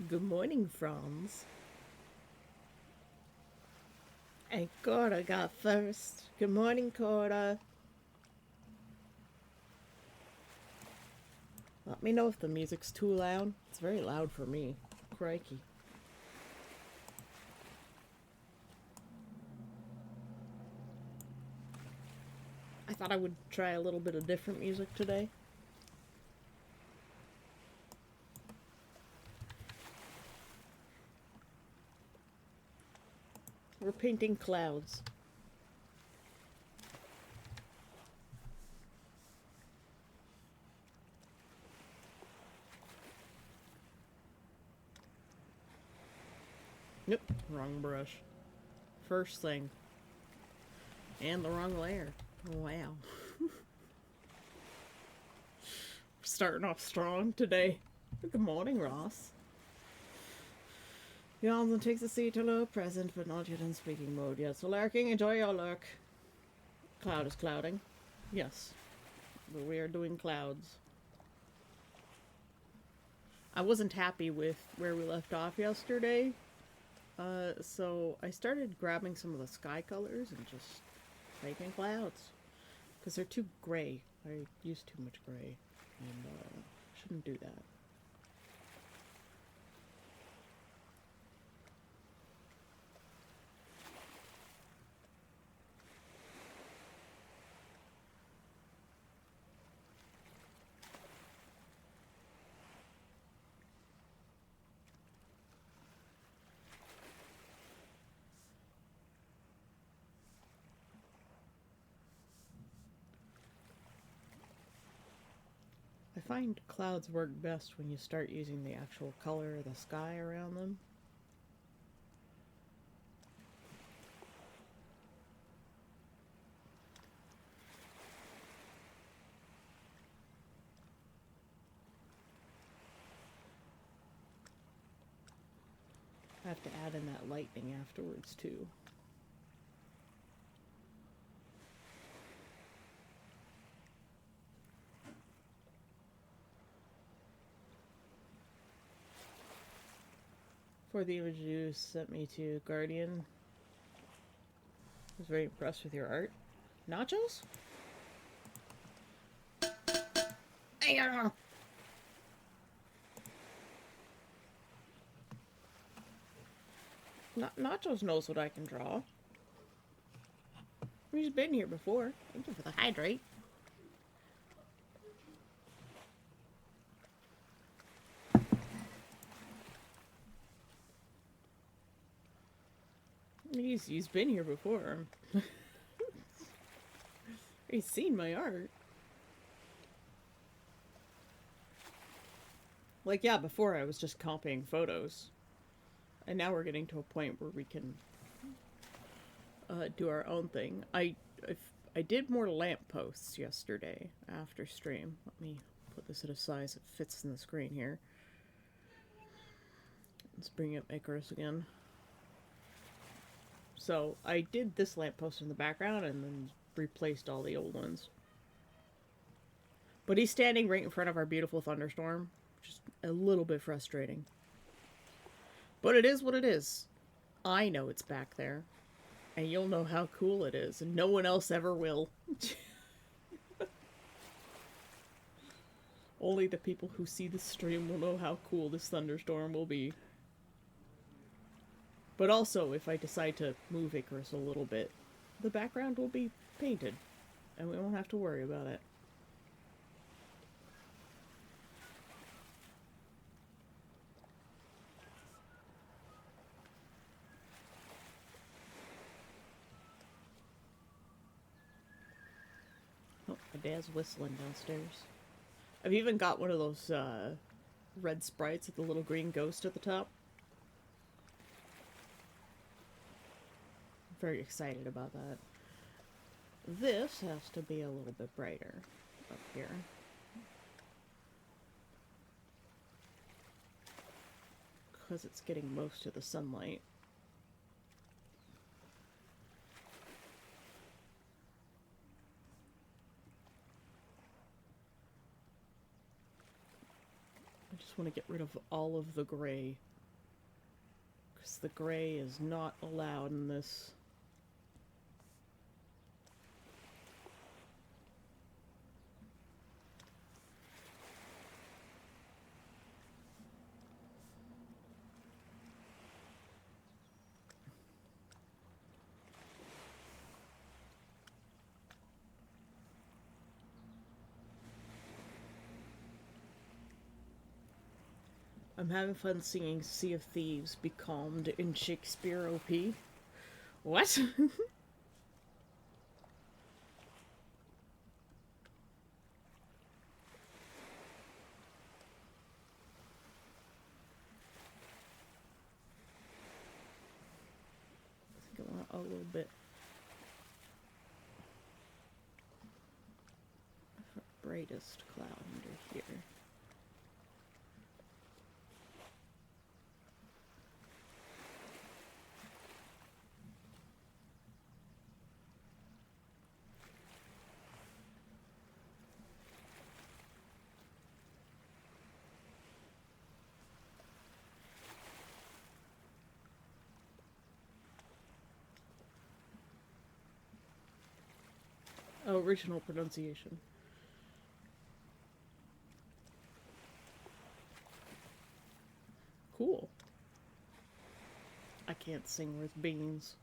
Good morning, Franz. And Cora got first. Good morning, Cora. Let me know if the music's too loud. It's very loud for me. Crikey. I thought I would try a little bit of different music today. We're painting clouds. Nope, wrong brush. First thing. And the wrong layer. Wow. Starting off strong today. Good morning, Ross. Yawns and takes a seat. Hello, present, but not yet in speaking mode yet. So lurking, enjoy your lurk. Cloud is clouding. Yes. But we are doing clouds. I wasn't happy with where we left off yesterday. So I started grabbing some of the sky colors and just making clouds. Because they're too gray. I use too much gray. And shouldn't do that. I find clouds work best when you start using the actual color of the sky around them. I have to add in that lightning afterwards too. For the image you sent me to Guardian, I was very impressed with your art. Nachos? Nachos knows what I can draw. He's been here before. Thank you for the hydrate. He's been here before. He's seen my art. Like, yeah, before I was just copying photos. And now we're getting to a point where we can do our own thing. I did more lampposts yesterday after stream. Let me put this at a size that fits in the screen here. Let's bring up Icarus again. So I did this lamppost in the background and then replaced all the old ones. But he's standing right in front of our beautiful thunderstorm, which is a little bit frustrating. But it is what it is. I know it's back there, and you'll know how cool it is, and no one else ever will. Only the people who see the stream will know how cool this thunderstorm will be. But also, if I decide to move Icarus a little bit, the background will be painted, and we won't have to worry about it. Oh, my dad's whistling downstairs. I've even got one of those red sprites with the little green ghost at the top. I'm very excited about that. This has to be a little bit brighter up here. Because it's getting most of the sunlight. I just want to get rid of all of the gray because the gray is not allowed in this. I'm having fun singing Sea of Thieves, Be Calmed in Shakespeare OP. What? I think I want a little bit brightest cloud under here. Oh, original pronunciation. Cool. I can't sing with beans.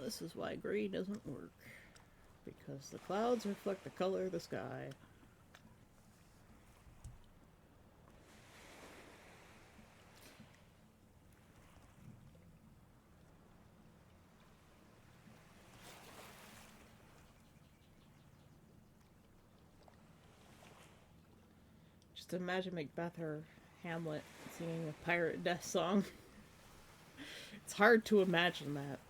This is why gray doesn't work. Because the clouds reflect the color of the sky. Just imagine Macbeth or Hamlet singing a pirate death song. It's hard to imagine that.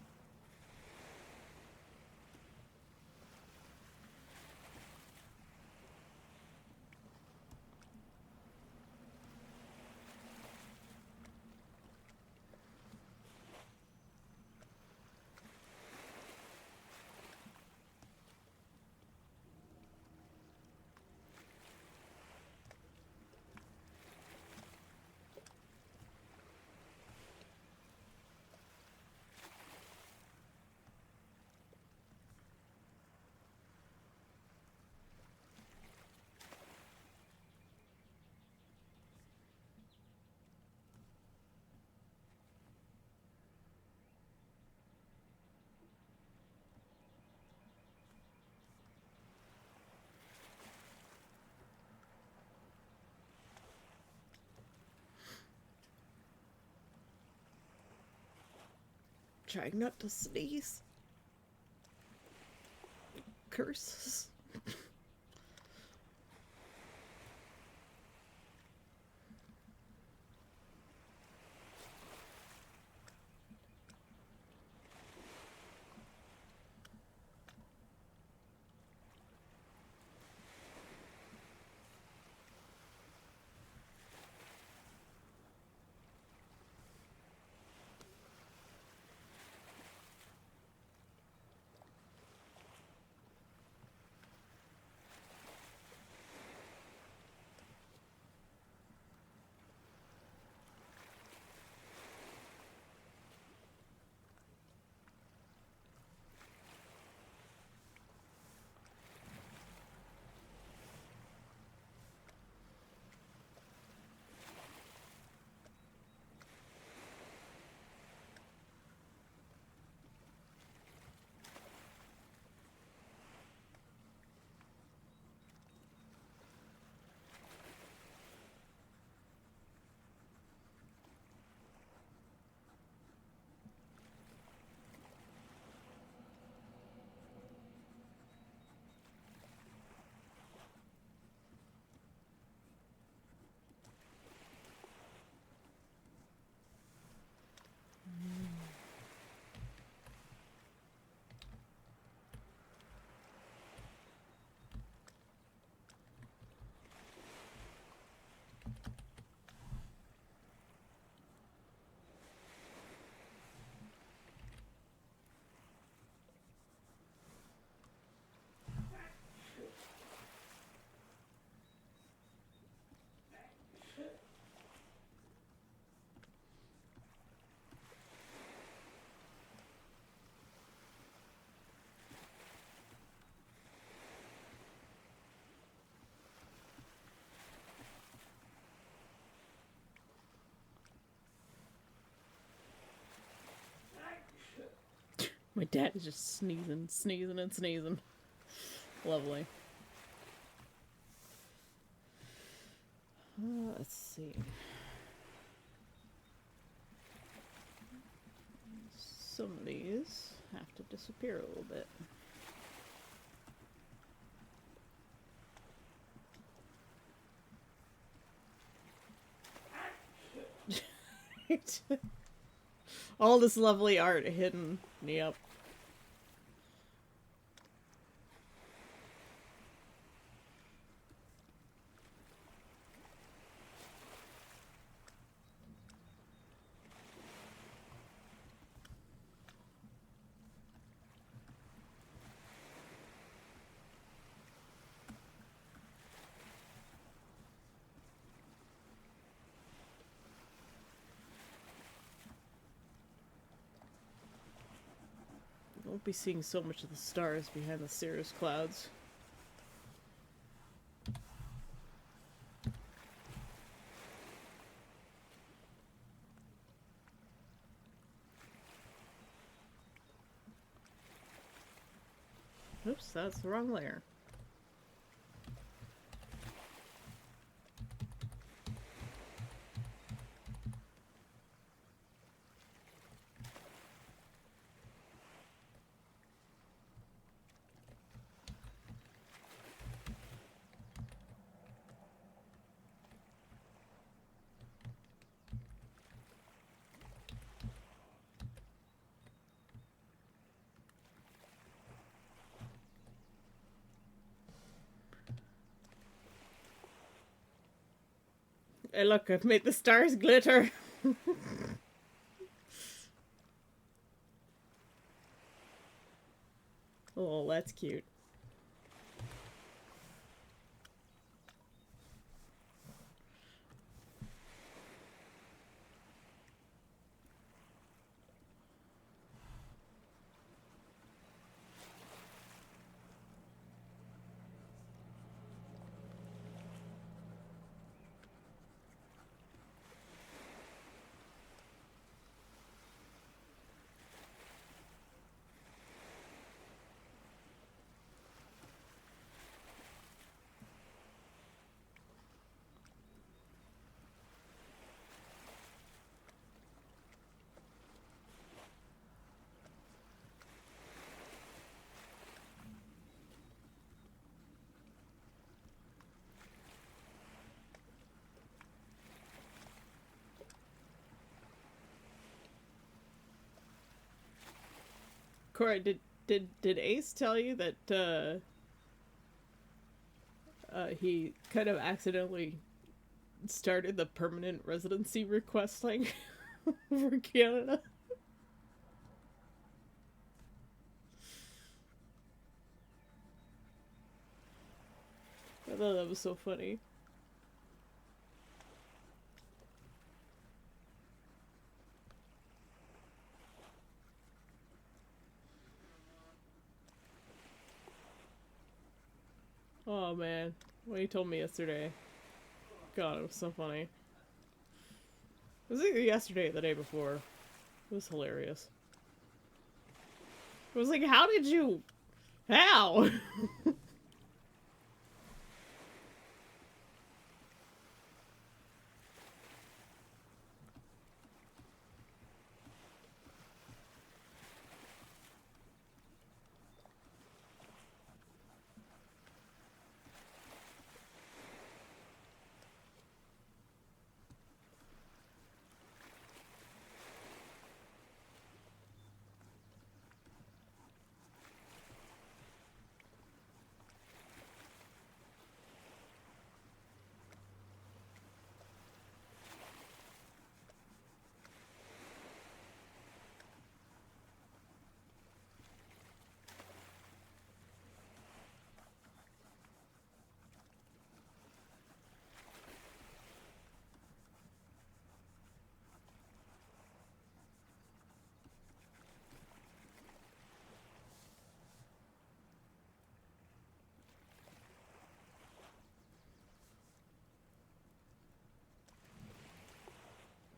Trying not to sneeze. Curses. My dad is just sneezing, sneezing, and sneezing. Lovely. Let's see. Some of these have to disappear a little bit. All this lovely art hidden. Yep. Won't be seeing so much of the stars behind the cirrus clouds. Oops, that's the wrong layer. Hey, look, I've made the stars glitter. Oh, that's cute. Cora, did Ace tell you that he kind of accidentally started the permanent residency requesting for Canada? I thought that was so funny. Oh man, when he told me yesterday. God, it was so funny. It was either yesterday or the day before. It was hilarious. It was like, how did you... How?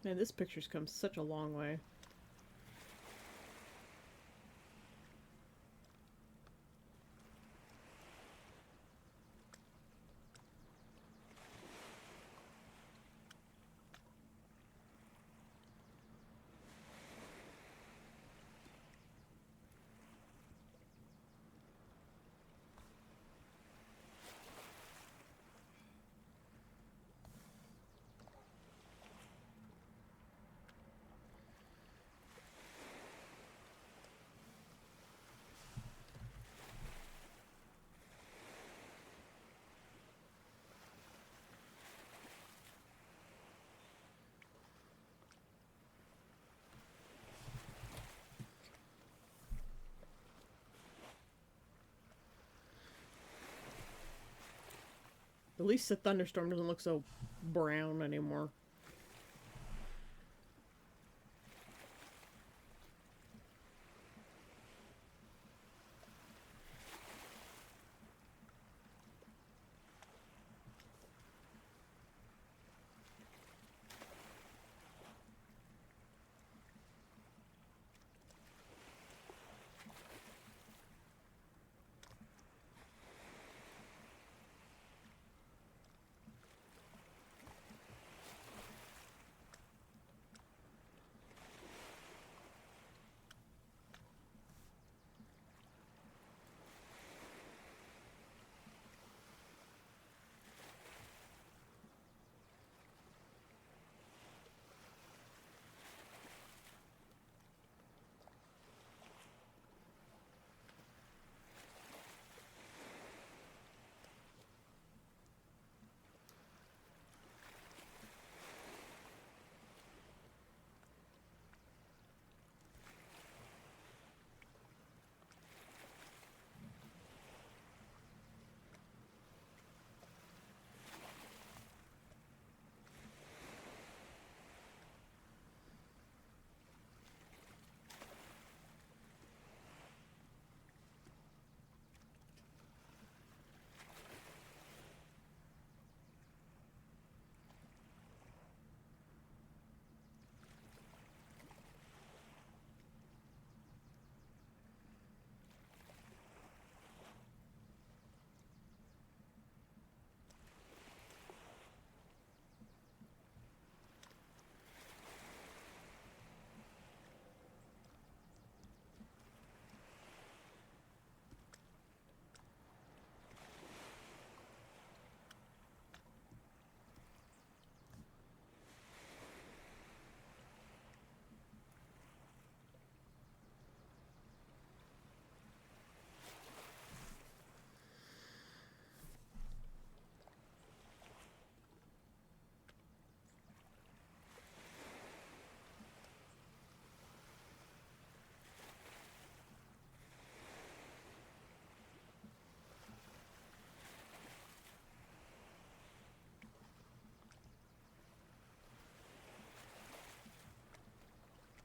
Man, this picture's come such a long way. At least the thunderstorm doesn't look so brown anymore.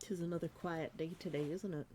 Tis another quiet day today, isn't it?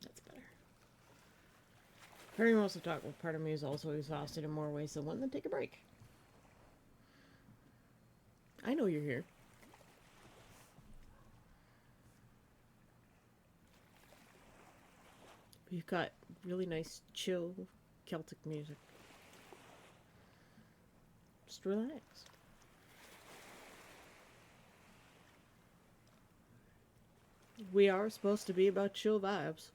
That's better. Hearing most of the talk, but part of me is also exhausted in more ways than one. Then take a break. I know you're here. We've got really nice, chill Celtic music. Just relax. We are supposed to be about chill vibes.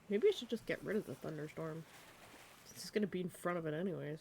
Maybe I should just get rid of the thunderstorm. It's just gonna be in front of it anyways.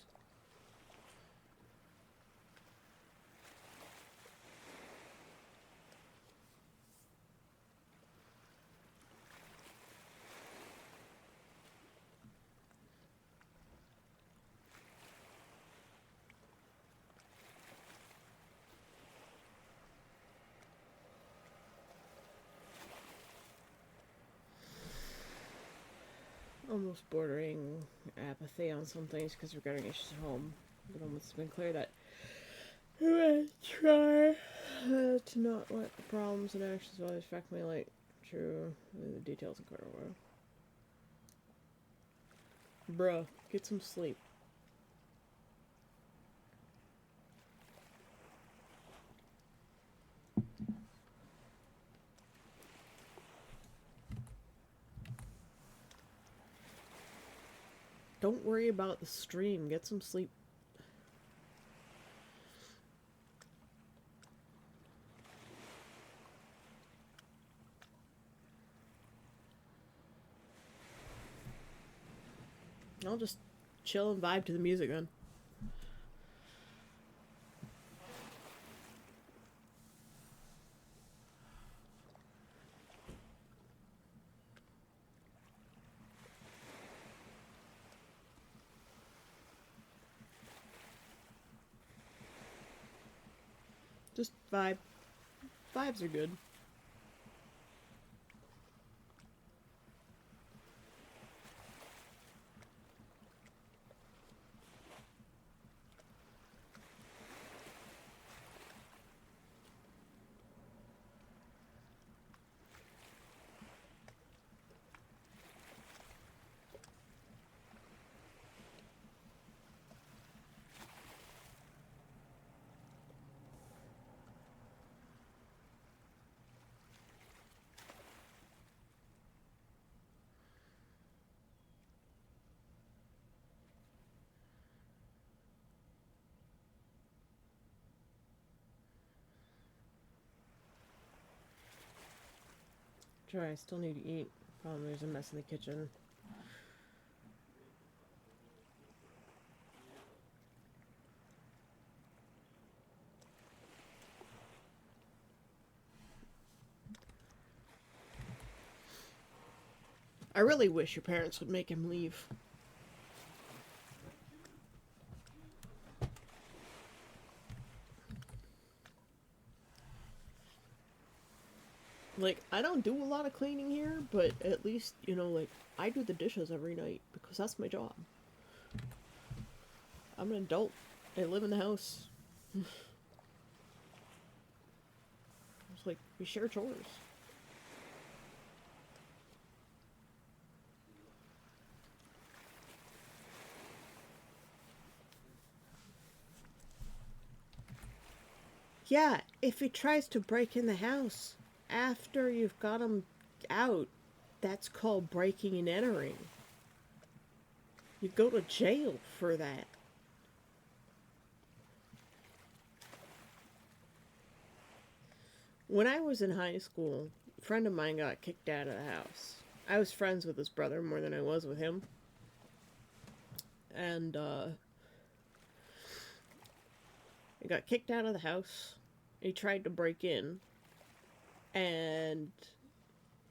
Almost bordering apathy on some things because we're getting issues at home. But almost been clear that I'm gonna try to not let the problems and actions always affect me like true the details in quarter while. Bruh, get some sleep. Don't worry about the stream. Get some sleep. I'll just chill and vibe to the music then. Just vibe. Vibes are good. Sure, I still need to eat. Problem there's a mess in the kitchen. I really wish your parents would make him leave. Like, I don't do a lot of cleaning here, but at least, you know, like, I do the dishes every night because that's my job. I'm an adult. I live in the house. It's like, we share chores. Yeah, if he tries to break in the house after you've got him out, that's called breaking and entering. You go to jail for that. When I was in high school, a friend of mine got kicked out of the house. I was friends with his brother more than I was with him. And, he got kicked out of the house. He tried to break in. And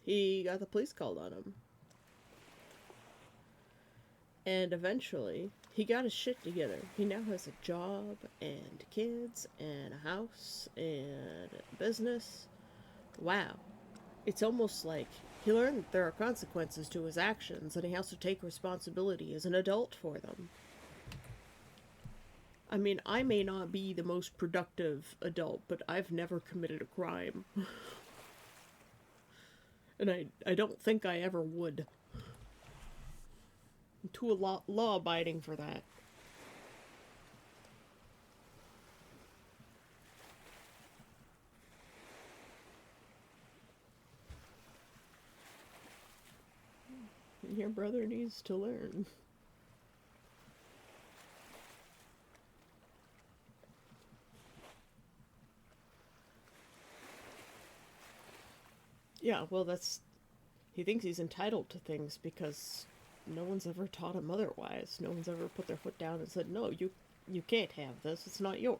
he got the police called on him. And eventually, he got his shit together. He now has a job, and kids, and a house, and a business. Wow. It's almost like he learned that there are consequences to his actions, and he has to take responsibility as an adult for them. I mean, I may not be the most productive adult, but I've never committed a crime. And I don't think I ever would. I'm too law-abiding for that. Your brother needs to learn. Yeah, well, that's. He thinks he's entitled to things because no one's ever taught him otherwise. No one's ever put their foot down and said, no, you can't have this, it's not yours.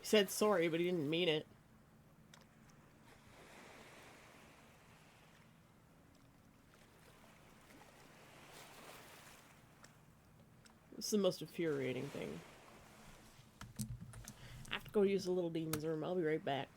He said sorry, but he didn't mean it. It's the most infuriating thing. I have to go use the little demon's room. I'll be right back.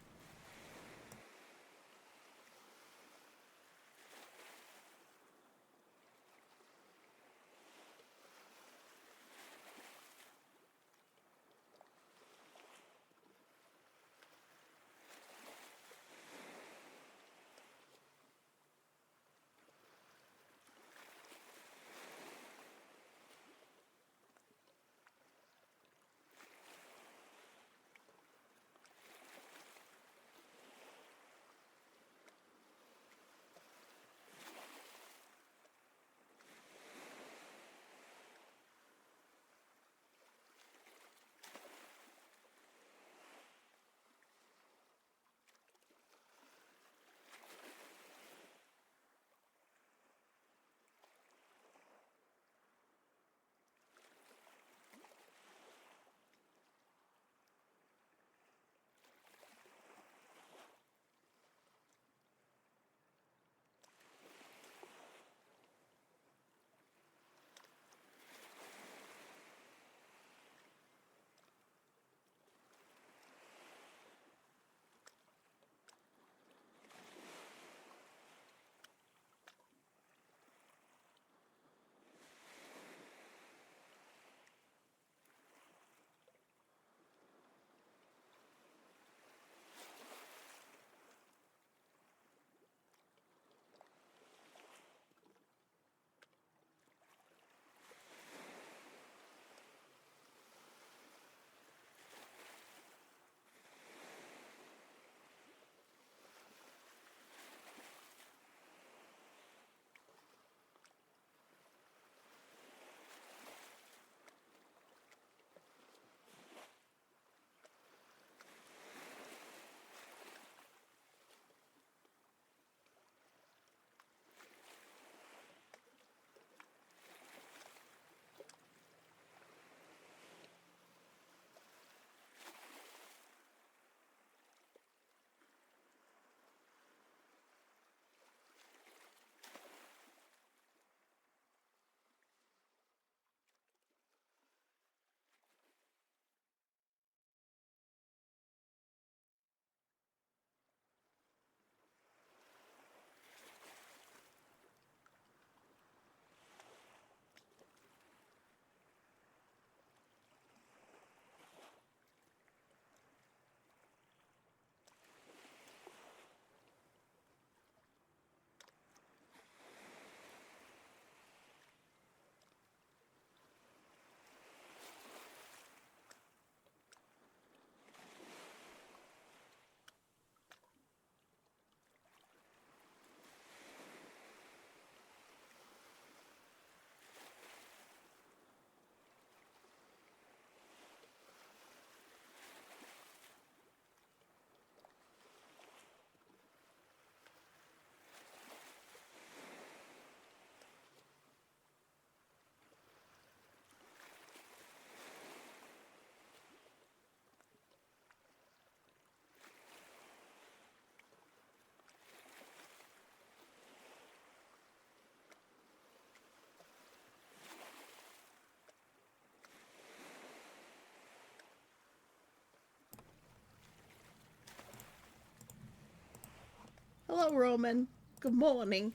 Hello, Roman. Good morning.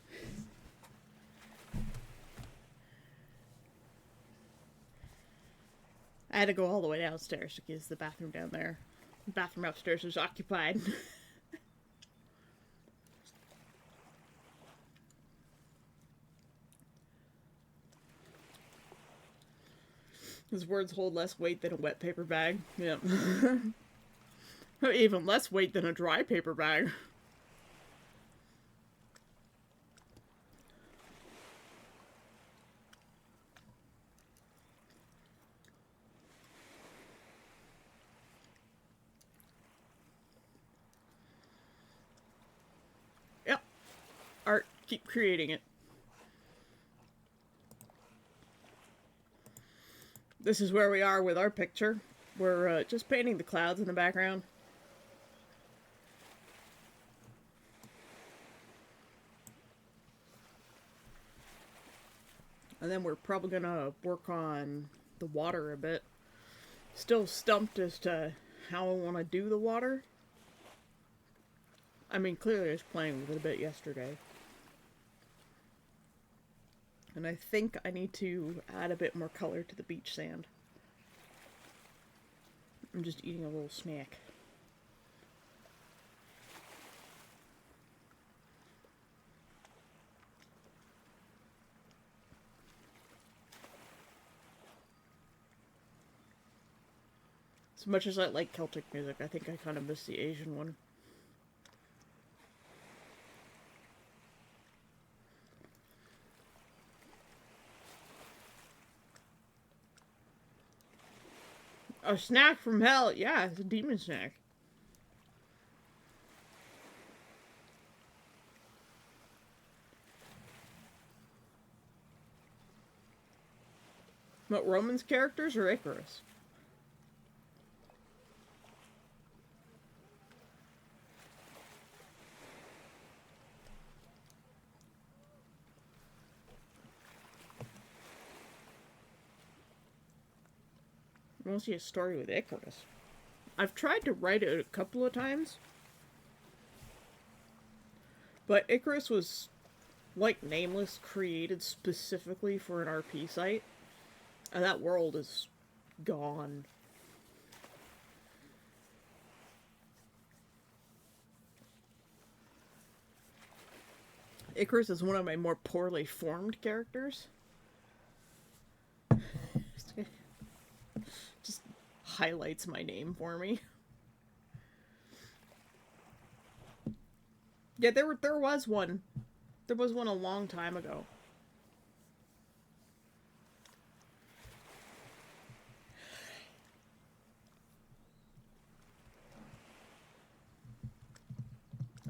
I had to go all the way downstairs to use the bathroom down there. The bathroom upstairs was occupied. His words hold less weight than a wet paper bag. Yep. Even less weight than a dry paper bag. Art, keep creating it. This is where we are with our picture. We're just painting the clouds in the background. And then we're probably gonna work on the water a bit. Still stumped as to how I want to do the water. I mean, clearly I was playing with it a bit yesterday. And I think I need to add a bit more color to the beach sand. I'm just eating a little snack. As much as I like Celtic music, I think I kind of miss the Asian one. A snack from hell. Yeah, it's a demon snack. What, Roman's characters or Icarus? Mostly a story with Icarus. I've tried to write it a couple of times. But Icarus was, like Nameless, created specifically for an RP site. And that world is gone. Icarus is one of my more poorly formed characters. Just highlights my name for me. Yeah, there was one. There was one a long time ago.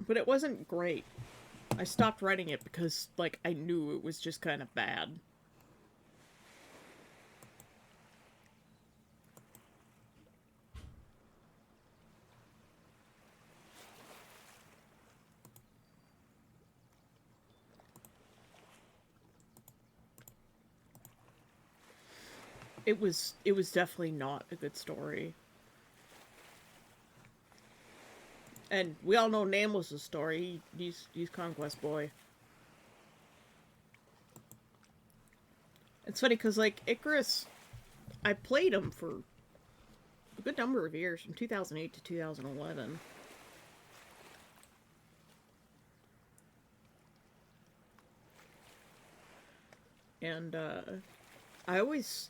But it wasn't great. I stopped writing it because, like, I knew it was just kind of bad. It was definitely not a good story. And we all know Nameless' story. He's Conquest Boy. It's funny because, like, Icarus, I played him for a good number of years, from 2008 to 2011. And I always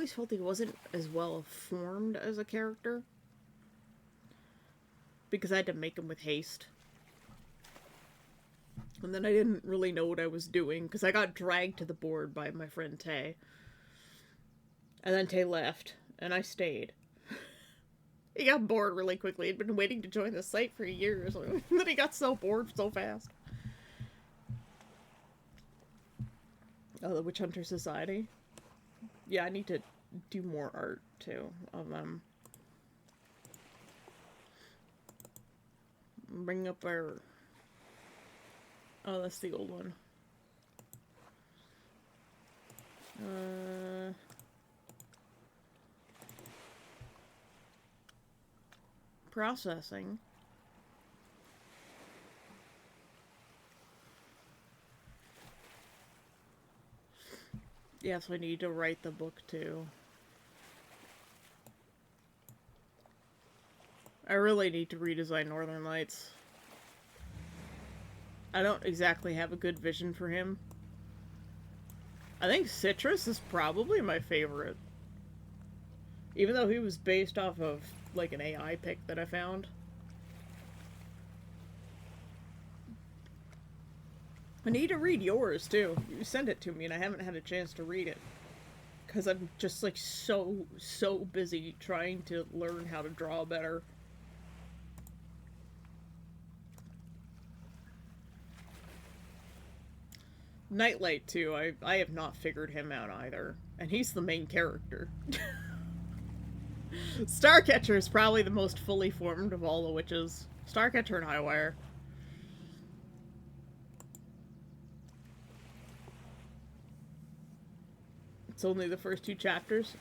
felt he wasn't as well formed as a character because I had to make him with haste. And then I didn't really know what I was doing because I got dragged to the board by my friend Tay. And then Tay left, and I stayed. He got bored really quickly. He'd been waiting to join the site for years. And then he got so bored so fast. Oh, the Witch Hunter Society? Yeah, I need to do more art, too, of them. Bring up our... Oh, that's the old one. Processing. Yes, I need to write the book too. I really need to redesign Northern Lights. I don't exactly have a good vision for him. I think Citrus is probably my favorite. Even though he was based off of, like, an AI pick that I found. I need to read yours, too. You sent it to me and I haven't had a chance to read it. Because I'm just, like, so busy trying to learn how to draw better. Nightlight too. I have not figured him out either, and he's the main character. Starcatcher is probably the most fully formed of all the witches. Starcatcher and Highwire. It's only the first two chapters.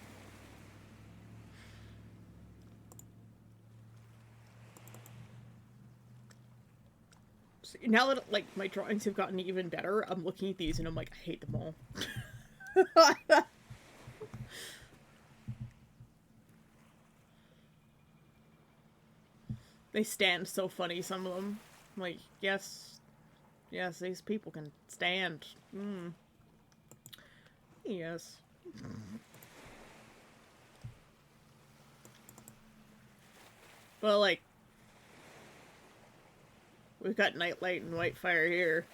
So now that like my drawings have gotten even better, I'm looking at these and I'm like, I hate them all. They stand so funny, some of them. I'm like, yes, these people can stand. Yes. Well, like, we've got Nightlight and Whitefire here.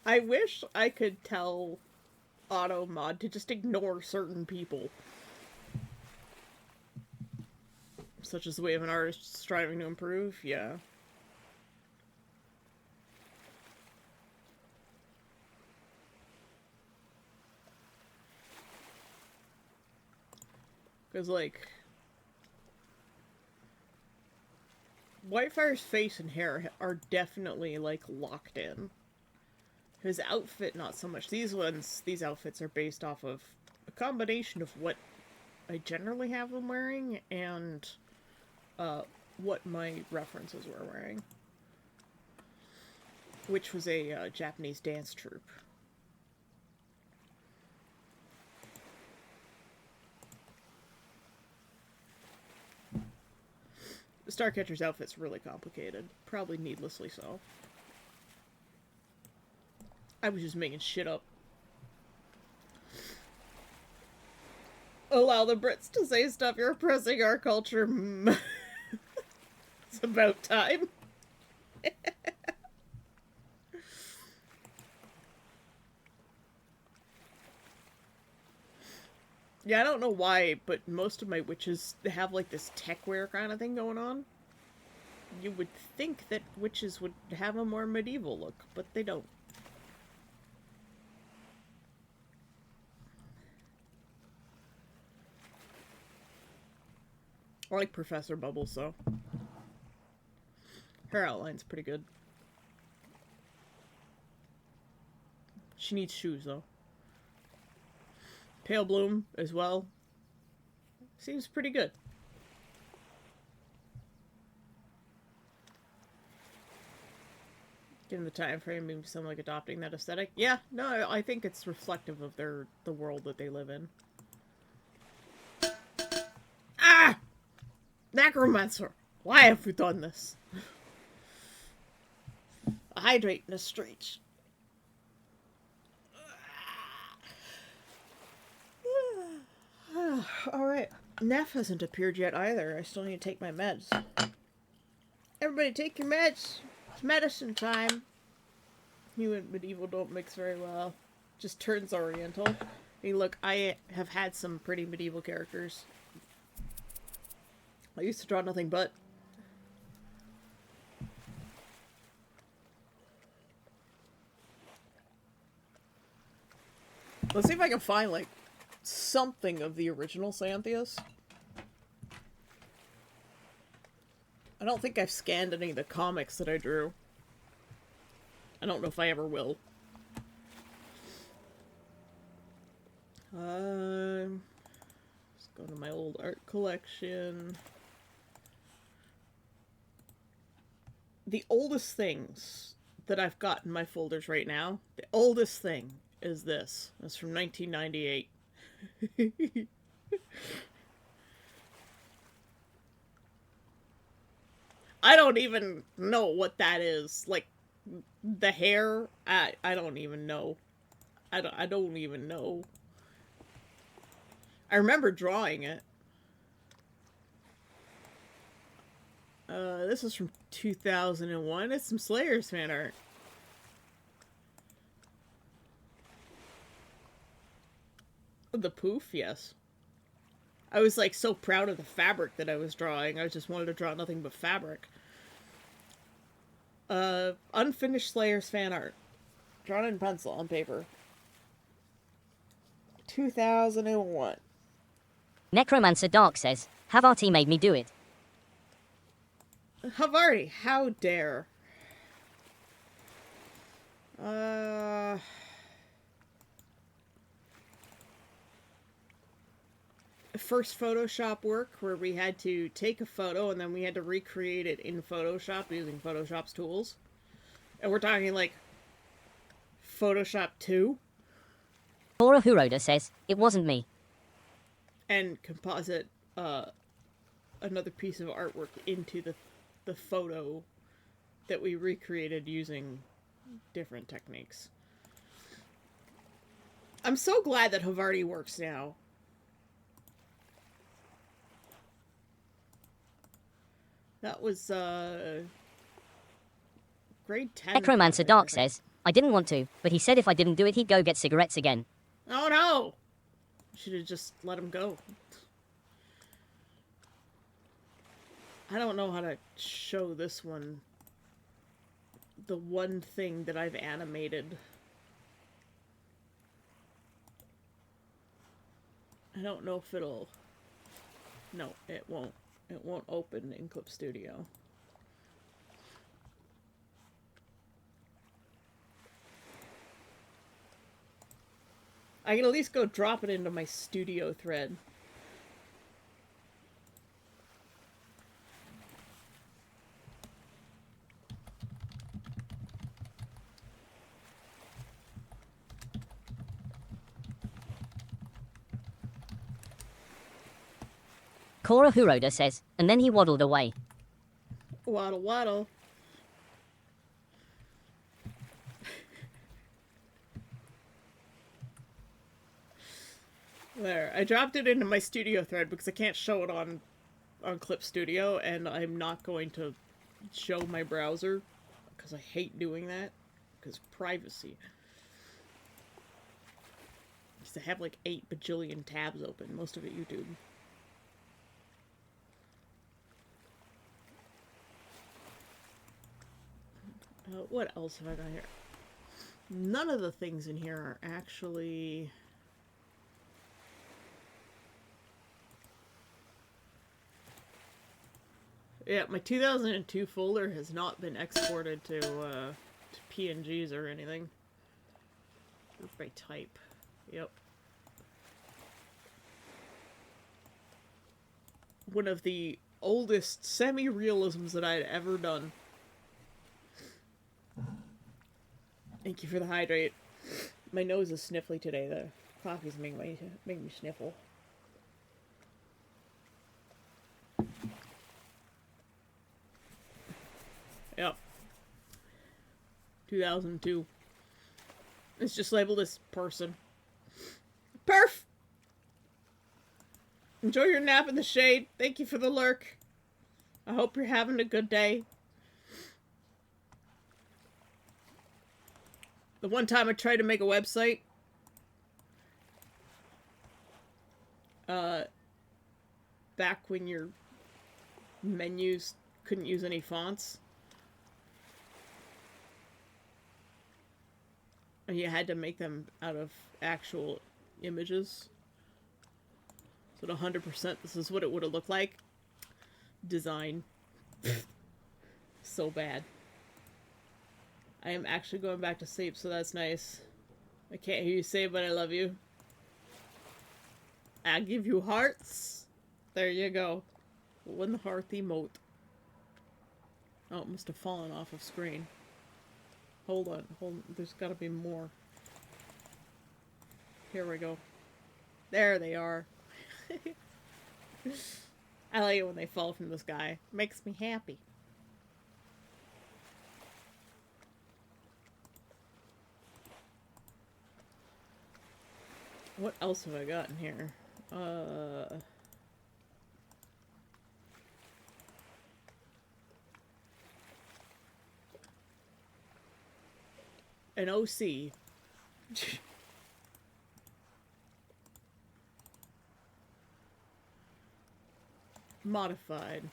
I wish I could tell AutoMod to just ignore certain people. Such as the way of an artist striving to improve, yeah. Because, like, Whitefire's face and hair are definitely, like, locked in. His outfit, not so much. These outfits are based off of a combination of what I generally have them wearing and what my references were wearing. Which was a Japanese dance troupe. Starcatcher's outfit's really complicated. Probably needlessly so. I was just making shit up. Allow the Brits to say stuff, you're oppressing our culture. It's about time. Yeah, I don't know why, but most of my witches have like this tech wear kind of thing going on. You would think that witches would have a more medieval look, but they don't. I like Professor Bubbles, though. Her outline's pretty good. She needs shoes, though. Pale Bloom, as well. Seems pretty good. Given the time frame, maybe some like adopting that aesthetic. Yeah, no, I think it's reflective of the world that they live in. Ah! Necromancer! Why have we done this? Hydrate in the streets. Alright. Neff hasn't appeared yet either. I still need to take my meds. Everybody take your meds. It's medicine time. You and medieval don't mix very well. Just turns oriental. Hey, look, I have had some pretty medieval characters. I used to draw nothing but. Let's see if I can find, like, something of the original Xanthias. I don't think I've scanned any of the comics that I drew. I don't know if I ever will. Let's go to my old art collection. The oldest things that I've got in my folders right now, the oldest thing is this. It's from 1998. I don't even know what that is. Like, the hair, I don't even know. I don't even know. I remember drawing it. This is from 2001. It's some Slayers fan art. The poof, yes. I was like so proud of the fabric that I was drawing. I just wanted to draw nothing but fabric. Unfinished Slayers fan art. Drawn in pencil on paper. 2001. Necromancer Dark says, Havarti made me do it. Havarti, how dare. Uh... First Photoshop work where we had to take a photo and then we had to recreate it in Photoshop using Photoshop's tools. And we're talking like Photoshop 2. Cora Huroda says, it wasn't me. And composite another piece of artwork into the photo that we recreated using different techniques. I'm so glad that Havarti works now. That was grade 10. Necromancer Dark says, I didn't want to, but he said if I didn't do it he'd go get cigarettes again. Oh no! Should have just let him go. I don't know how to show this one. The one thing that I've animated. I don't know if it'll... No, it won't. It won't open in Clip Studio. I can at least go drop it into my studio thread. Cora Huroda says, and then he waddled away. Waddle waddle. There, I dropped it into my studio thread because I can't show it on Clip Studio, and I'm not going to show my browser because I hate doing that because privacy. Because I have like 8 bajillion tabs open, most of it YouTube. What else have I got here? None of the things in here are actually... Yeah, my 2002 folder has not been exported to PNGs or anything. Group by type. Yep. One of the oldest semi-realisms that I'd ever done. Thank you for the hydrate. My nose is sniffly today. The coffee's making me sniffle. Yep. 2002. It's just labeled as person. Perf! Enjoy your nap in the shade. Thank you for the lurk. I hope you're having a good day. The one time I tried to make a website, back when your menus couldn't use any fonts, and you had to make them out of actual images. So at 100%, this is what it would have looked like. Design. So bad. I am actually going back to sleep, so that's nice. I can't hear you say, but I love you. I give you hearts. There you go. One heart emote. Oh, it must have fallen off of screen. Hold on. There's gotta be more. Here we go. There they are. I like it when they fall from the sky. Makes me happy. What else have I got in here? An OC. Modified.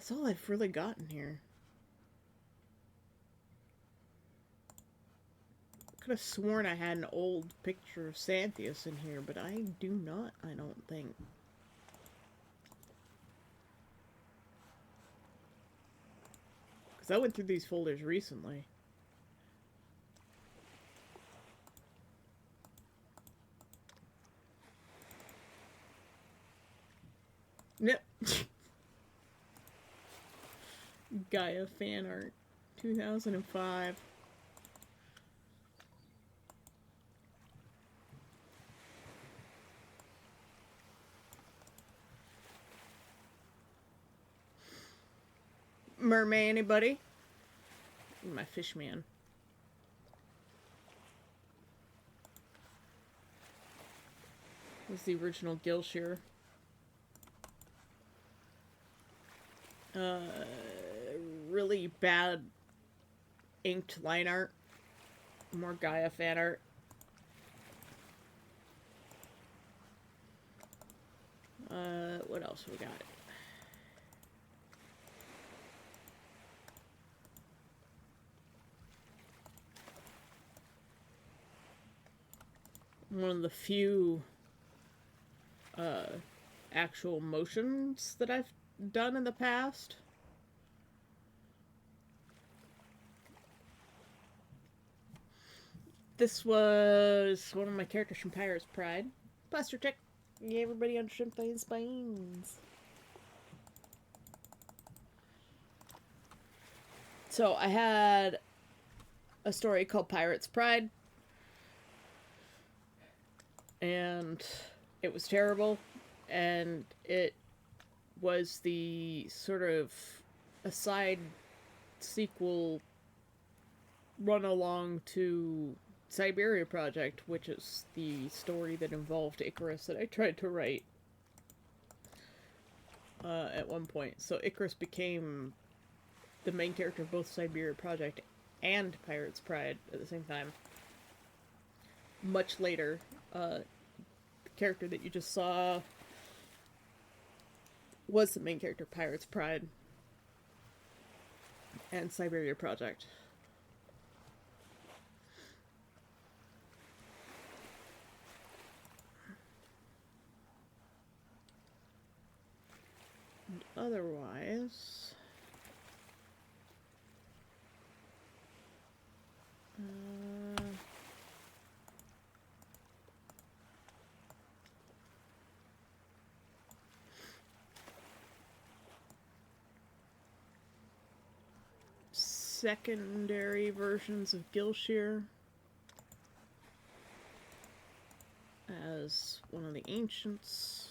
That's all I've really gotten here. Could have sworn I had an old picture of Xanthias in here, but I do not, I don't think. Because I went through these folders recently. Nope. Gaia fan art, 2005. Mermaid, anybody? My fish man. Was the original Gilshire. Really bad inked line art. More Gaia fan art. What else we got? One of the few actual motions that I've done in the past. This was one of my characters from Pirate's Pride. Buster Tick. Yeah, everybody on Shrimp and Spines. So I had a story called Pirate's Pride. And it was terrible. And it was the sort of a side sequel run along to Siberia Project, which is the story that involved Icarus that I tried to write at one point. So Icarus became the main character of both Siberia Project and Pirate's Pride at the same time. Much later, the character that you just saw was the main character of Pirate's Pride and Siberia Project. And otherwise, secondary versions of Gilshire as one of the ancients.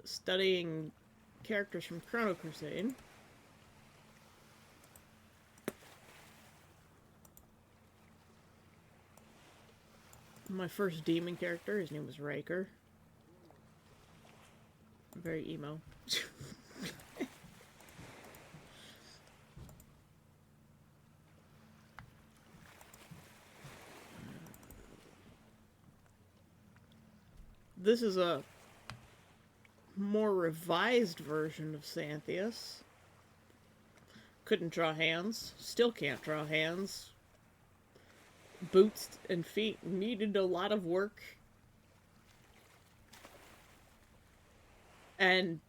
Studying characters from Chrono Crusade. My first demon character, his name was Riker. Very emo. This is a more revised version of Xanthias. Couldn't draw hands. Still can't draw hands. Boots and feet needed a lot of work. And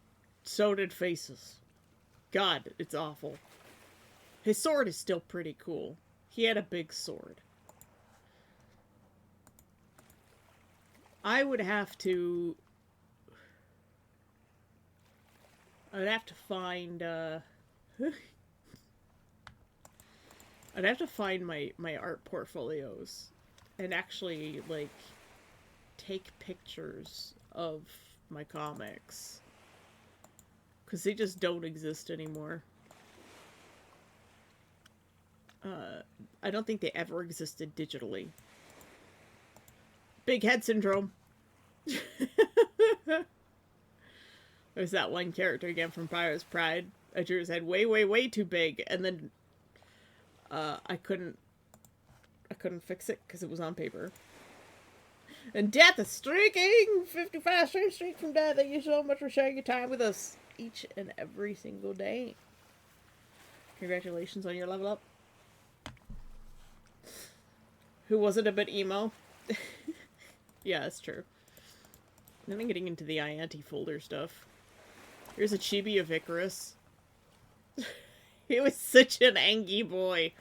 so did faces. God, it's awful. His sword is still pretty cool. He had a big sword. I would have to... I'd have to find, I'd have to find my art portfolios and actually, like, take pictures of my comics. Because they just don't exist anymore. I don't think they ever existed digitally. Big head syndrome. There's that one character again from Pirate's Pride. I drew his head way, way, way too big, and then I couldn't fix it because it was on paper. And death is streaking! 55 straight streak from death. Thank you so much for sharing your time with us each and every single day. Congratulations on your level up. Who wasn't a bit emo? Yeah, that's true. Then I'm getting into the Ianti folder stuff. Here's a chibi of Icarus. He was such an angy boy.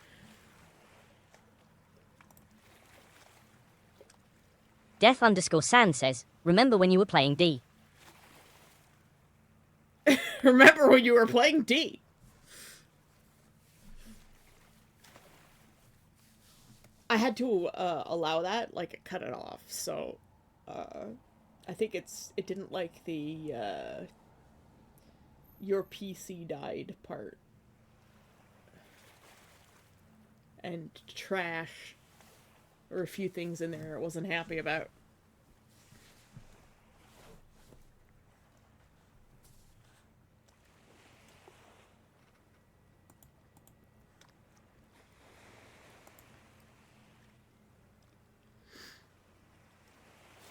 Death_Sand says, remember when you were playing D? Remember when you were playing D? I had to allow that, like, cut it off, so I think it didn't like the your PC died part. And trash. There were a few things in there it wasn't happy about.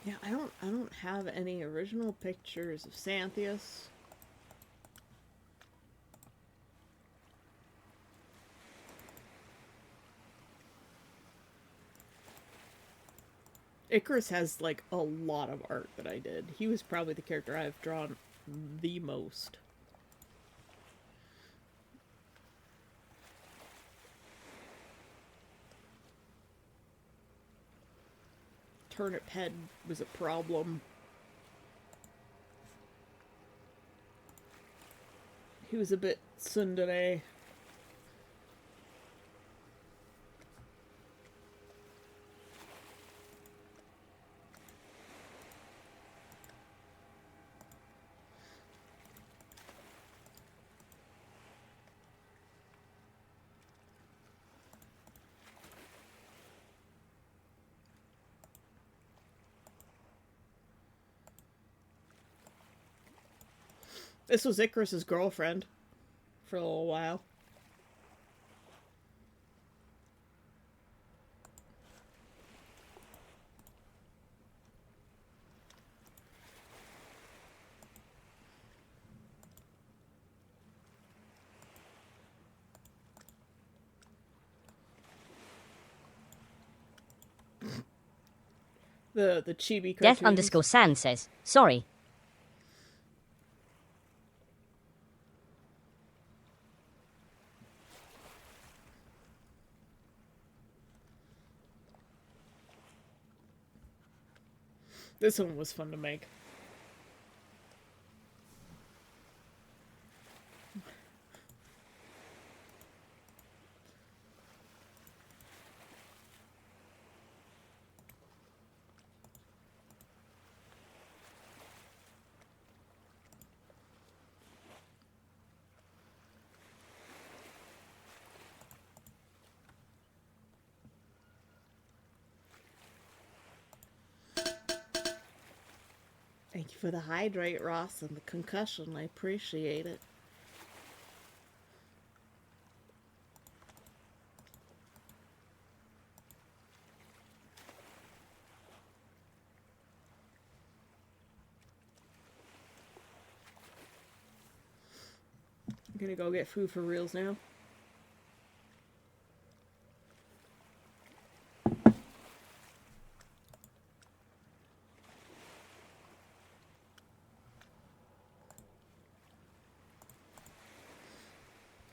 Yeah, I don't have any original pictures of Xanthias. Icarus has, like, a lot of art that I did. He was probably the character I've drawn the most. Turnip Head was a problem. He was a bit tsundere. This was Icarus's girlfriend for a little while. The chibi cartoons. Death_Sand says, sorry. This one was fun to make. Thank you for the hydrate, Ross, and the concussion. I appreciate it. I'm gonna go get food for reals now.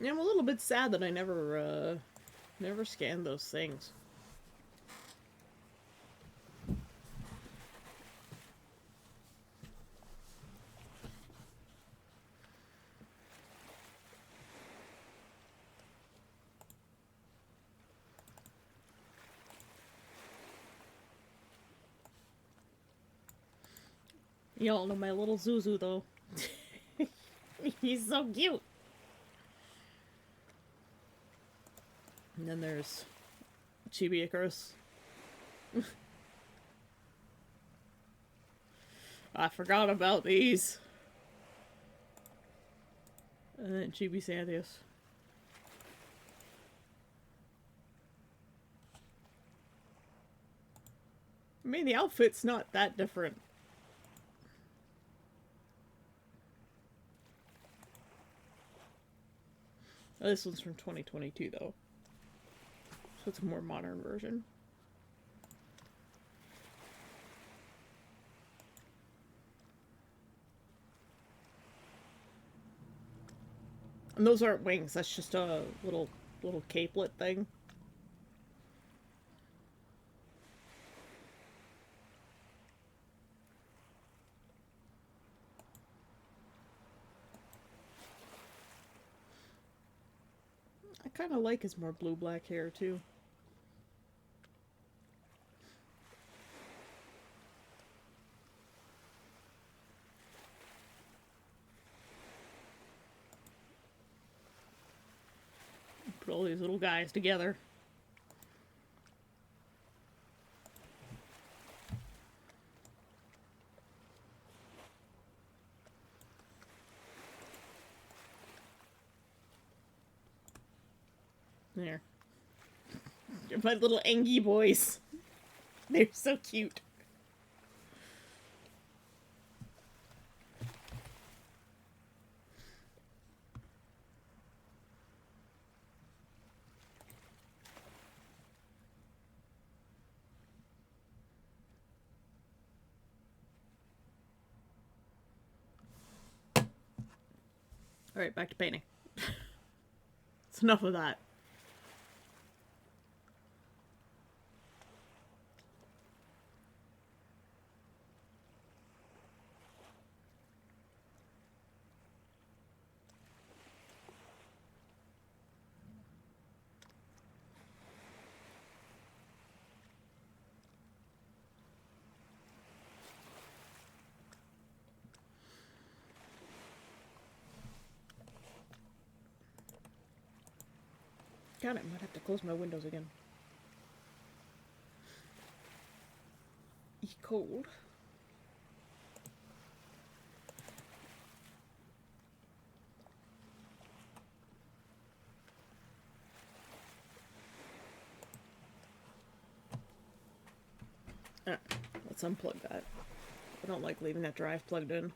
Yeah, I'm a little bit sad that I never scanned those things. Y'all know my little Zuzu, though. He's so cute. And then there's Chibi Icarus. I forgot about these. And then Chibi Xanthias. I mean, the outfit's not that different. Oh, this one's from 2022, though. So it's a more modern version. And those aren't wings, that's just a little capelet thing. I kind of like his more blue-black hair, too. Put all these little guys together. There. My little Angie boys. They're so cute. Alright, back to painting. It's enough of that. God, I might have to close my windows again. It's cold. Let's unplug that. I don't like leaving that drive plugged in.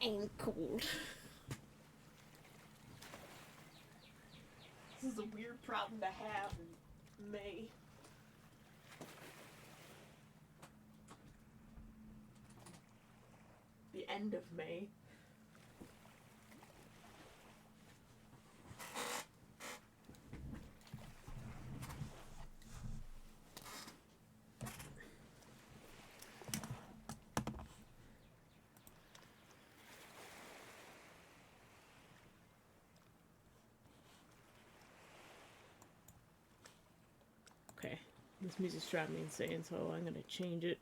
and cold. This is a weird problem to have in May. The end of May. Okay, this music's driving me insane, so I'm gonna change it.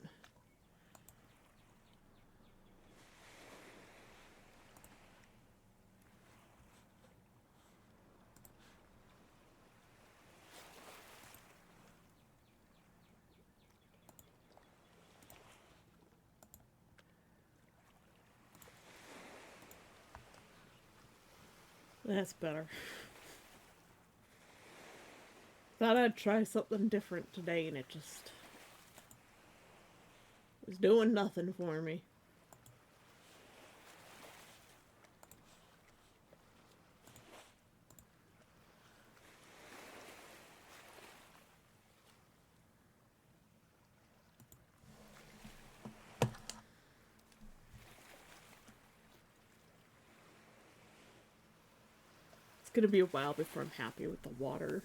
That's better. Thought I'd try something different today, and it just was doing nothing for me. It's gonna be a while before I'm happy with the water.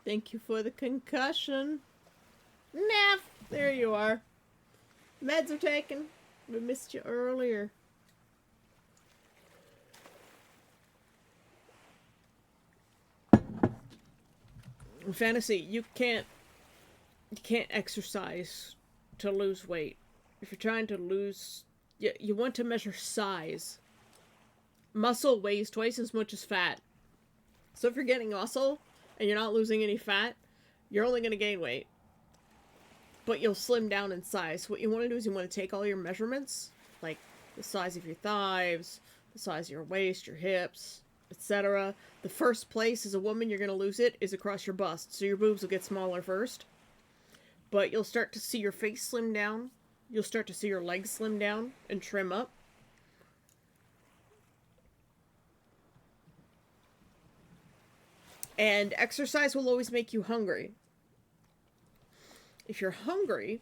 Thank you for the concussion. Nah, there you are. Meds are taken. We missed you earlier. In fantasy, you can't exercise to lose weight. If you're trying to lose, you want to measure size. Muscle weighs twice as much as fat. So if you're getting muscle and you're not losing any fat, you're only going to gain weight. But you'll slim down in size. So what you want to do is you want to take all your measurements, like the size of your thighs, the size of your waist, your hips, etc. The first place as a woman you're going to lose it is across your bust. So your boobs will get smaller first. But you'll start to see your face slim down. You'll start to see your legs slim down and trim up. And exercise will always make you hungry. If you're hungry,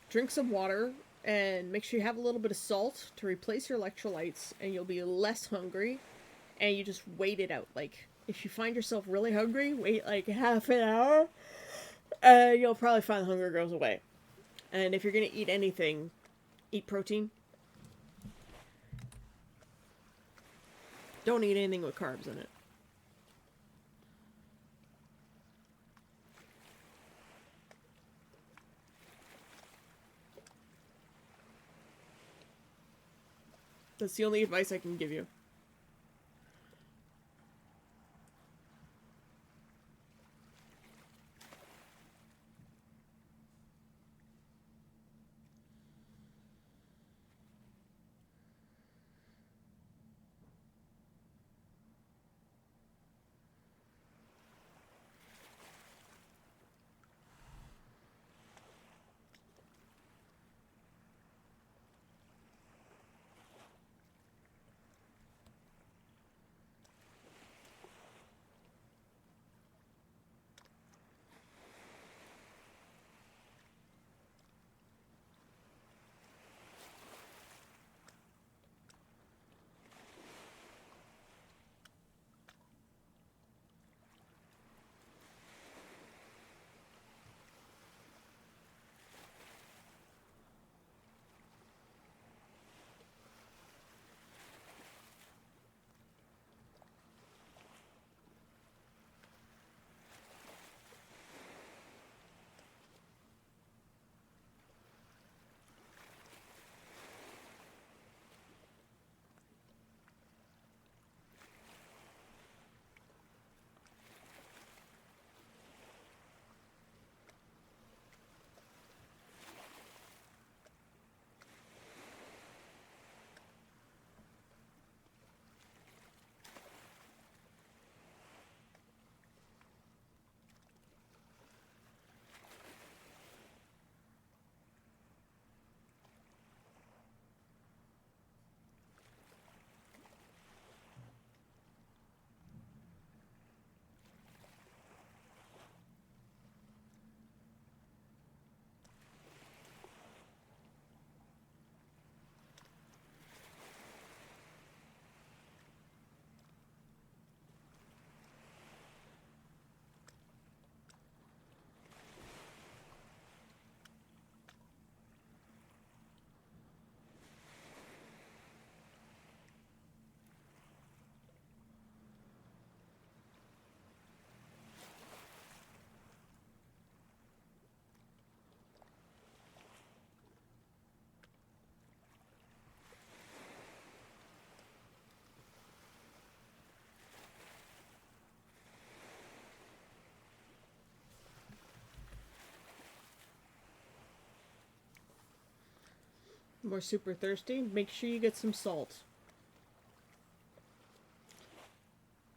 drink some water and make sure you have a little bit of salt to replace your electrolytes, and you'll be less hungry. And you just wait it out. Like, if you find yourself really hungry, wait like half an hour, and you'll probably find the hunger goes away. And if you're gonna eat anything, eat protein. Don't eat anything with carbs in it. That's the only advice I can give you. More super thirsty, make sure you get some salt.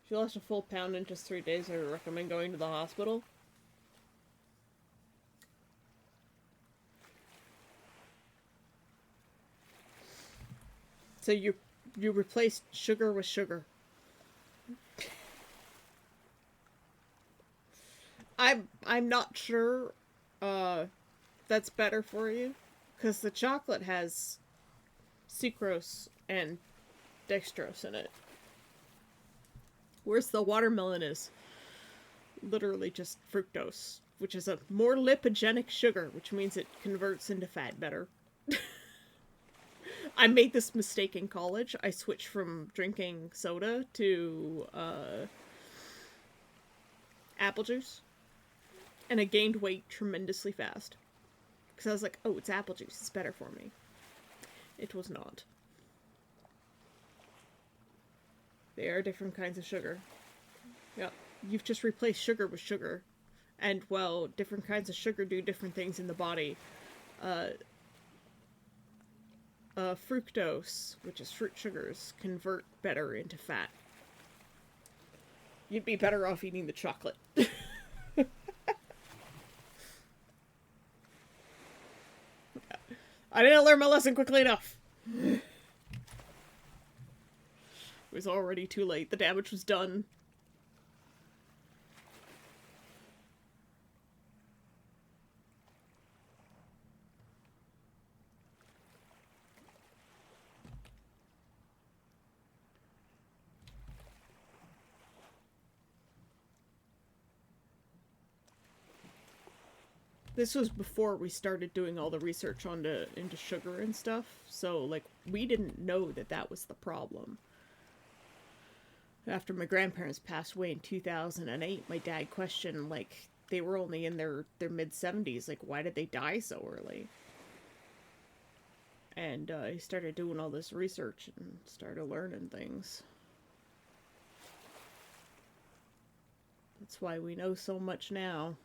If you lost a full pound in just 3 days, I would recommend going to the hospital. So you replaced sugar with sugar. I'm not sure that's better for you, because the chocolate has sucrose and dextrose in it. Whereas the watermelon is literally just fructose, which is a more lipogenic sugar, which means it converts into fat better. I made this mistake in college. I switched from drinking soda to apple juice, and I gained weight tremendously fast. Because I was like, oh, it's apple juice, it's better for me. It was not. They are different kinds of sugar. Yep. You've just replaced sugar with sugar. And, well, different kinds of sugar do different things in the body. Fructose, which is fruit sugars, convert better into fat. You'd be better off eating the chocolate. I didn't learn my lesson quickly enough. It was already too late. The damage was done. This was before we started doing all the research into sugar and stuff, so, like, we didn't know that that was the problem. After my grandparents passed away in 2008, my dad questioned, like, they were only in their mid-70s, like, why did they die so early? And he started doing all this research and started learning things. That's why we know so much now.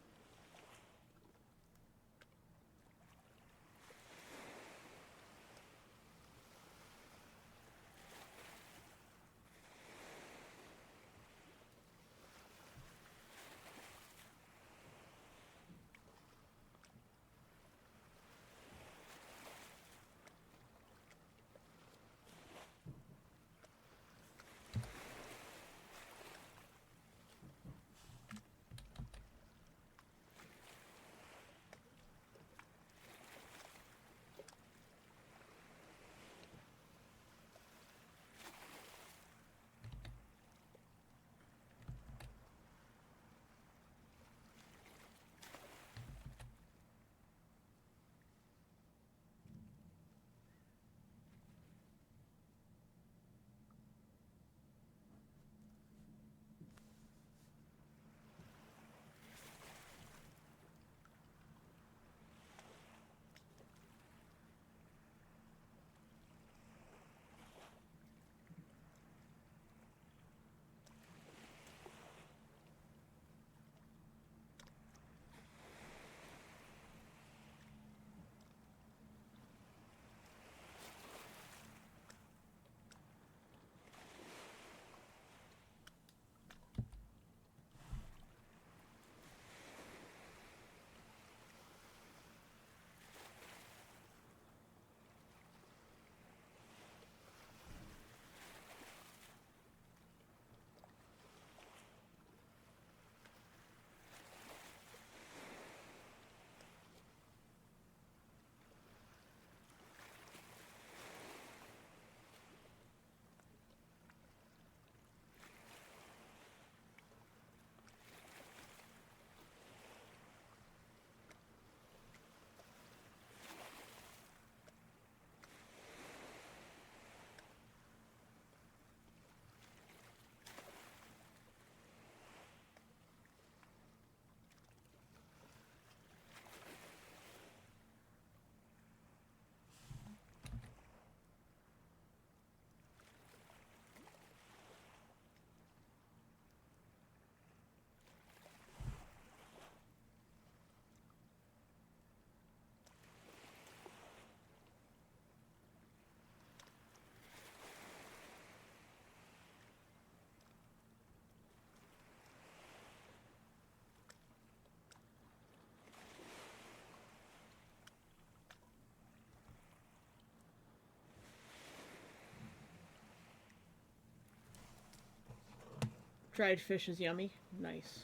Dried fish is yummy. Nice.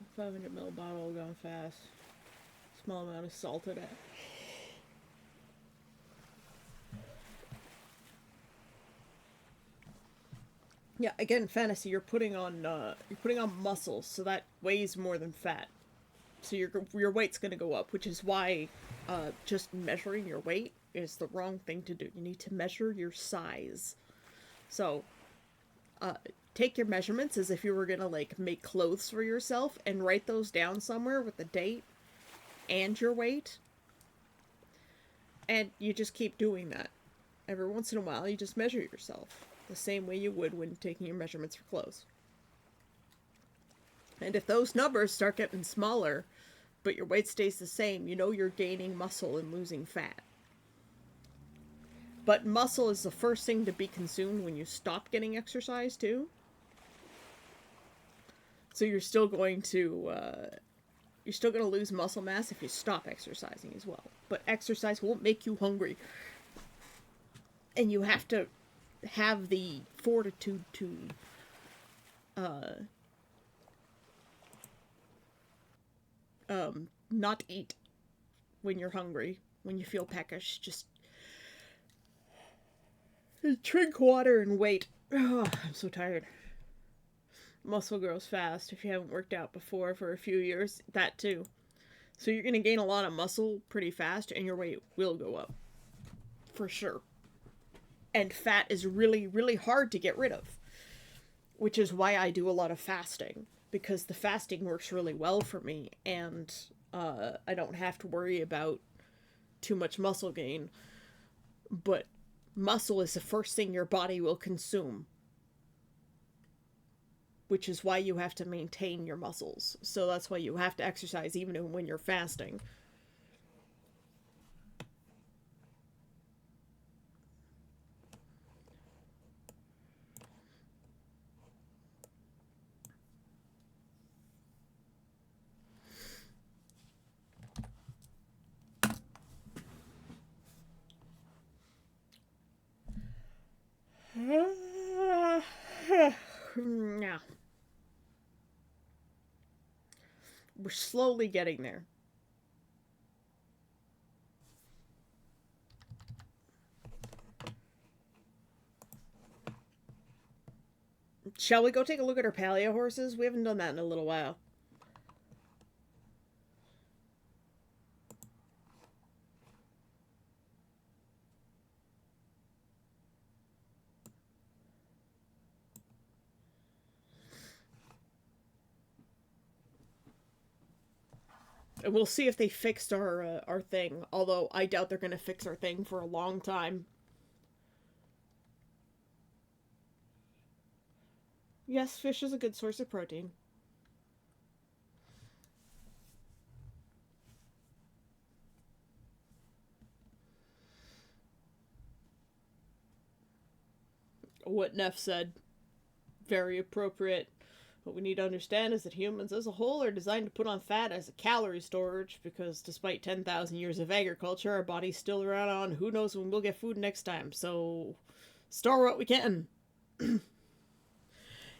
A 500 ml bottle gone fast. Small amount of salt in it. Yeah, again, fantasy. You're putting on muscle, so that weighs more than fat. So your weight's gonna go up, which is why just measuring your weight is the wrong thing to do. You need to measure your size. So take your measurements as if you were gonna like make clothes for yourself and write those down somewhere with the date and your weight. And you just keep doing that. Every once in a while, you just measure yourself the same way you would when taking your measurements for clothes. And if those numbers start getting smaller, but your weight stays the same, you know you're gaining muscle and losing fat. But muscle is the first thing to be consumed when you stop getting exercise, too. So you're still going to lose muscle mass if you stop exercising as well. But exercise won't make you hungry. And you have to have the fortitude to not eat when you're hungry, when you feel peckish. Just drink water and wait. Oh, I'm so tired. Muscle grows fast if you haven't worked out before for a few years. That too. So you're going to gain a lot of muscle pretty fast and your weight will go up. For sure. And fat is really, really hard to get rid of. Which is why I do a lot of fasting. Because the fasting works really well for me. And I don't have to worry about too much muscle gain. But muscle is the first thing your body will consume. Which is why you have to maintain your muscles. So that's why you have to exercise even when you're fasting. Yeah. We're slowly getting there. Shall we go take a look at our paleo horses? We haven't done that in a little while. And we'll see if they fixed our thing. Although I doubt they're gonna fix our thing for a long time. Yes, fish is a good source of protein. What Neff said. Very appropriate. What we need to understand is that humans as a whole are designed to put on fat as a calorie storage because despite 10,000 years of agriculture, our bodies still run on who knows when we'll get food next time. So, store what we can.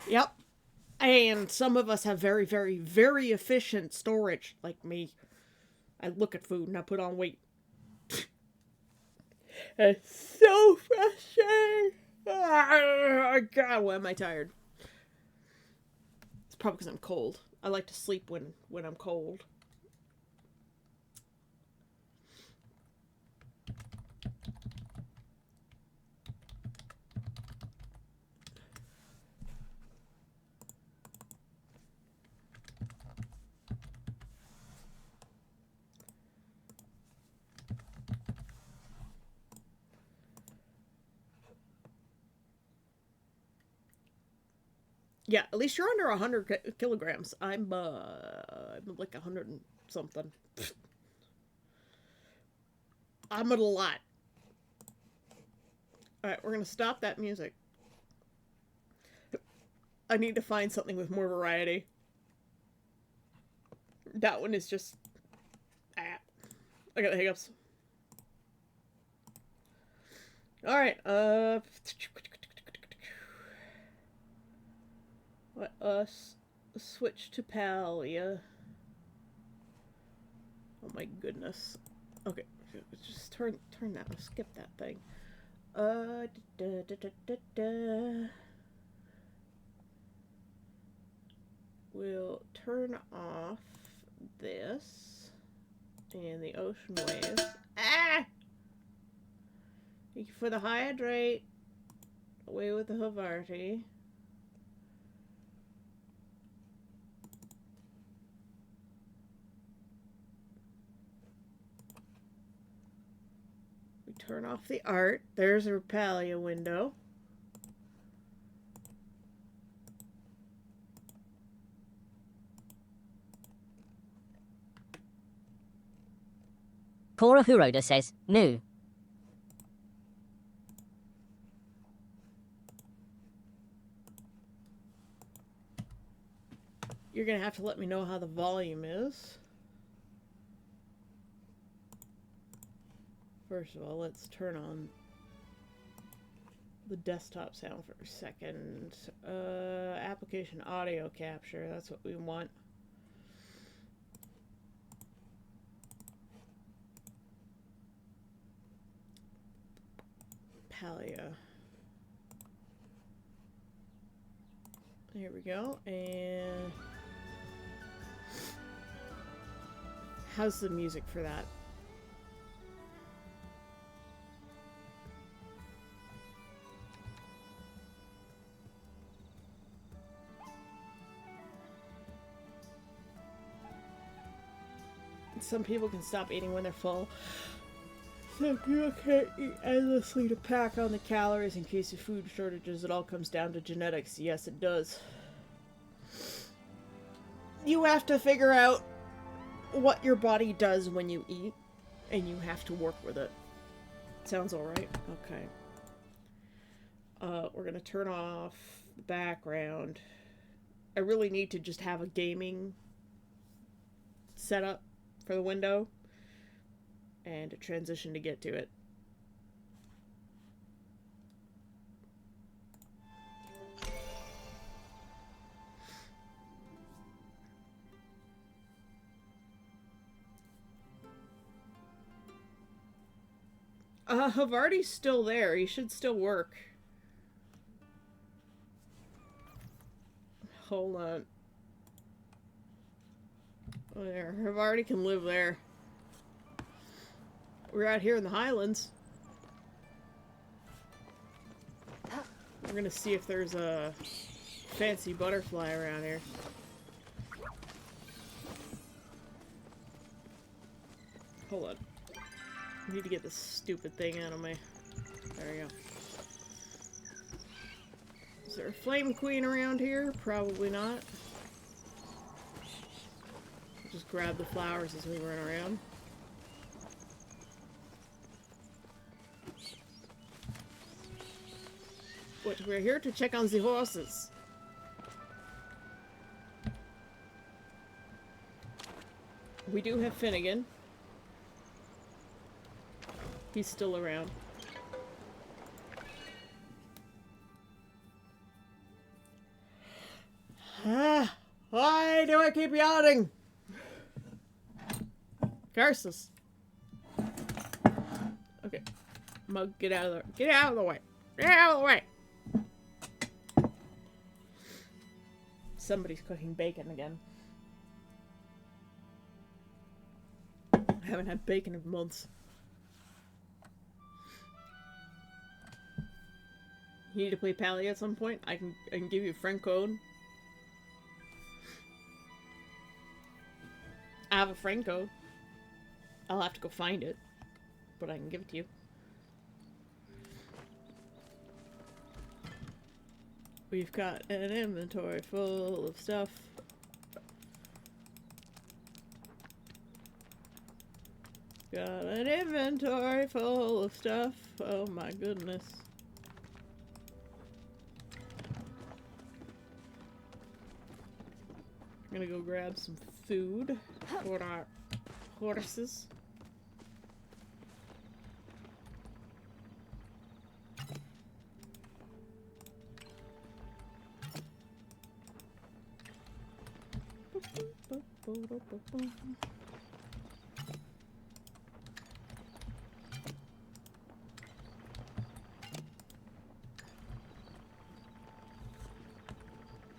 Yep. And some of us have very, very, very efficient storage, like me. I look at food and I put on weight. It's so frustrating. God, why am I tired? It's probably because I'm cold. I like to sleep when I'm cold. Yeah, at least you're under 100 kilograms. I'm like 100 and something. I'm at a lot. Alright, we're gonna stop that music. I need to find something with more variety. That one is just... I got the hiccups. Alright, let us switch to Palia. Oh my goodness. Okay, just turn that. Skip that thing. Da, da, da, da, da. We'll turn off this and the ocean waves. Ah! Thank you for the hydrate. Away with the Havarti. We turn off the art. There's a Repalia window. Cora Huroda says, "Moo." You're gonna have to let me know how the volume is. First of all, let's turn on the desktop sound for a second. Application audio capture, that's what we want. Palia. There we go, and how's the music for that? Some people can stop eating when they're full. Some people can't eat endlessly to pack on the calories in case of food shortages. It all comes down to genetics. Yes, it does. You have to figure out what your body does when you eat, and you have to work with it. Sounds alright? Okay. We're gonna turn off the background. I really need to just have a gaming setup for the window and a transition to get to it. Havarti's still there. He should still work. Hold on. There, Havarti can live there. We're out here in the Highlands. We're gonna see if there's a fancy butterfly around here. Hold on. I need to get this stupid thing out of my... There we go. Is there a flame queen around here? Probably not. Just grab the flowers as we run around. But we're here to check on the horses. We do have Finnegan. He's still around. Ah, why do I keep yawning? Curses. Okay. Mug, get out of the way. Get out of the way. Somebody's cooking bacon again. I haven't had bacon in months. You need to play Pally at some point? I can give you a friend code. I have a friend code. I'll have to go find it, but I can give it to you. We've got an inventory full of stuff. Got an inventory full of stuff. Oh my goodness. I'm gonna go grab some food for our horses.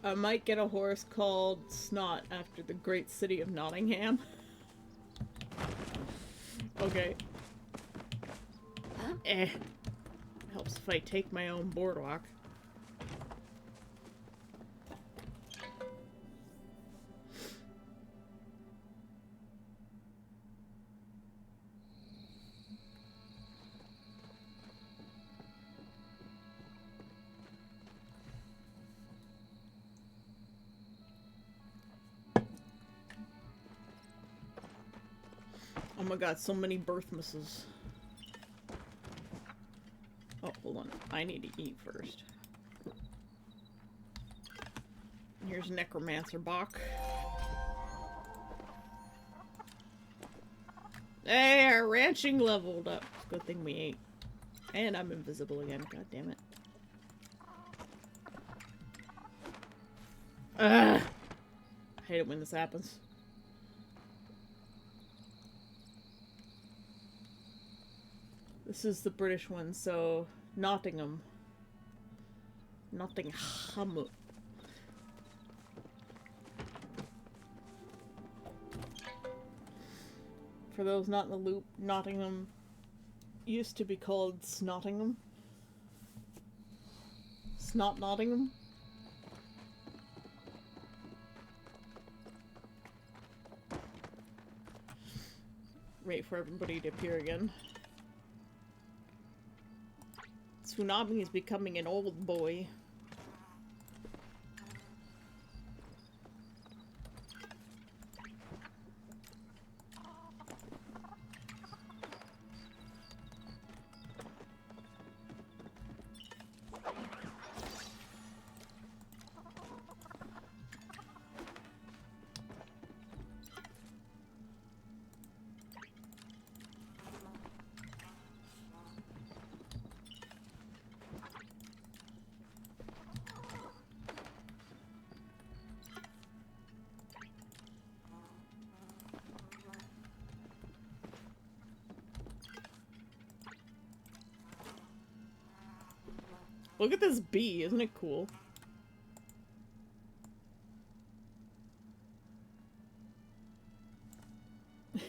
I might get a horse called Snot after the great city of Nottingham. Okay. Helps if I take my own boardwalk. Oh my god, so many birthmasses. Oh, hold on. I need to eat first. Here's Necromancer Bach. Hey, our ranching leveled up. It's a good thing we ate. And I'm invisible again. God damn it. Ugh! I hate it when this happens. This is the British one, so Nottingham. Nottingham. For those not in the loop, Nottingham used to be called Snottingham. Snot Nottingham. Wait for everybody to appear again. Tsunami is becoming an old boy. Look at this bee, isn't it cool? I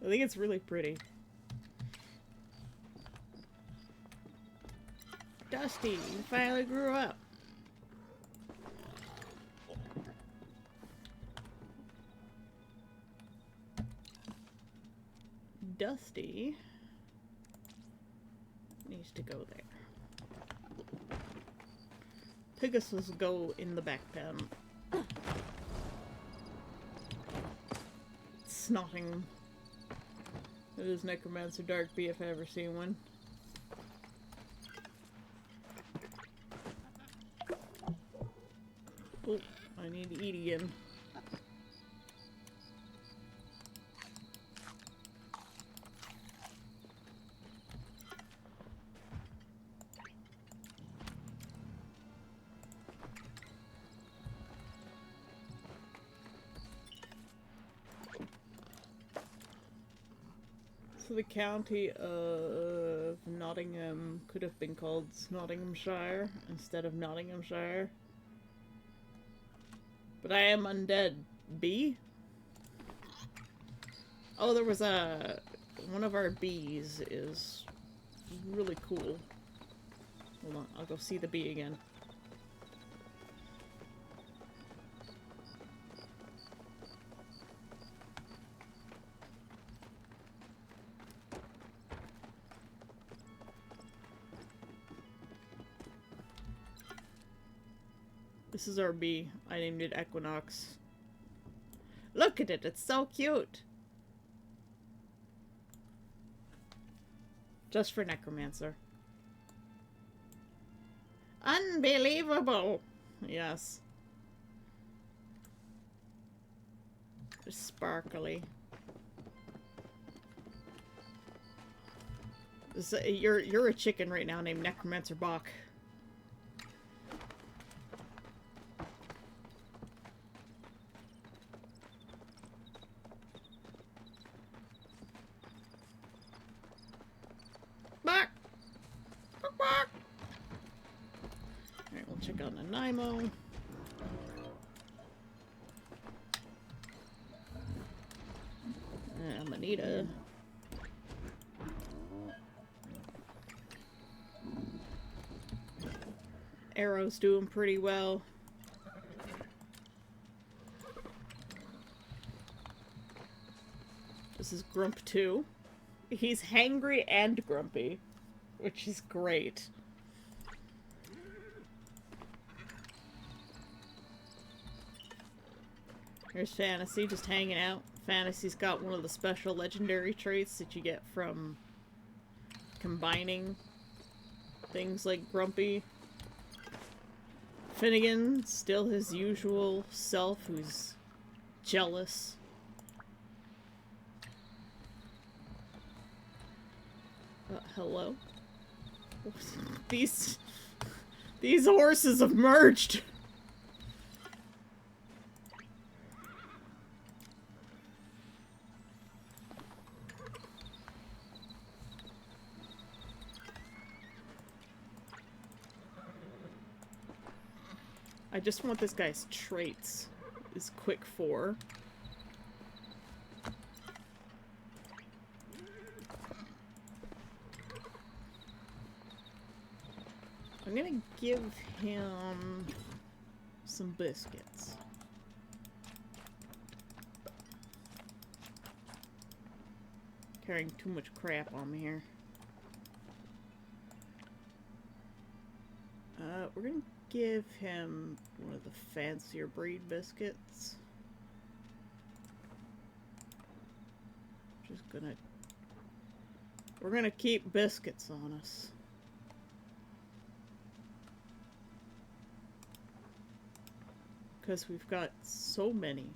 think it's really pretty. Dusty, you finally grew up. Dusty needs to go there. Pegasus go in the back pen. Snotting. It is Necromancer Dark Bee if I ever seen one. Oh, I need to eat again. So the county of Nottingham could have been called Nottinghamshire instead of Nottinghamshire. But I am undead. Bee? Oh, there was a... One of our bees is really cool. Hold on, I'll go see the bee again. This is our bee. I named it Equinox. Look at it, it's so cute! Just for Necromancer. Unbelievable! Yes. It's sparkly. You're a chicken right now named Necromancer Bach. check on Nanaimo. Amanita. Arrow's doing pretty well. This is Grump 2. He's hangry and grumpy, which is great. Here's Fantasy, just hanging out. Fantasy's got one of the special legendary traits that you get from combining things like Grumpy. Finnegan, still his usual self, who's jealous. Hello? These horses have merged! I just want this guy's traits. Is quick 4. I'm gonna give him some biscuits. Carrying too much crap on me here. We're gonna give him one of the fancier breed biscuits. We're gonna keep biscuits on us. Because we've got so many.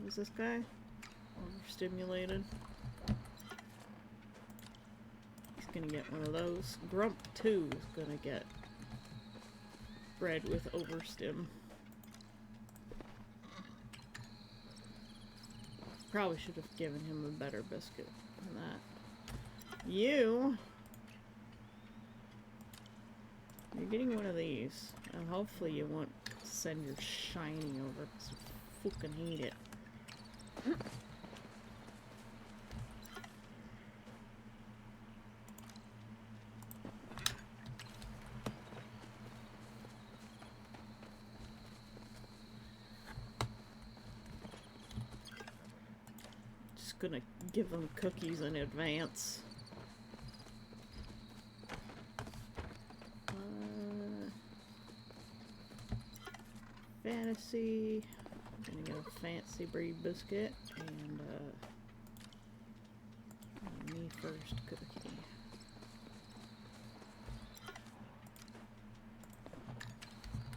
Who's this guy? Overstimulated. He's gonna get one of those. Grump 2 is gonna get bred with overstim. Probably should have given him a better biscuit than that. You're getting one of these, and hopefully you won't send your shiny over, because you fucking hate it. Just gonna give them cookies in advance. Fantasy. I'm gonna get a fancy breed biscuit and me first cookie.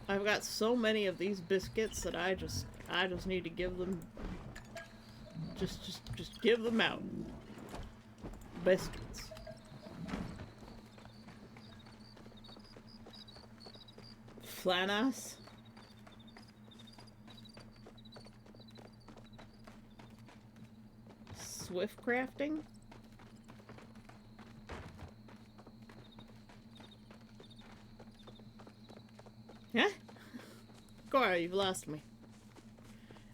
I've got so many of these biscuits that I just need to give them just give them out. Biscuits. Flanas. Swift crafting? Huh? Cora, you've lost me.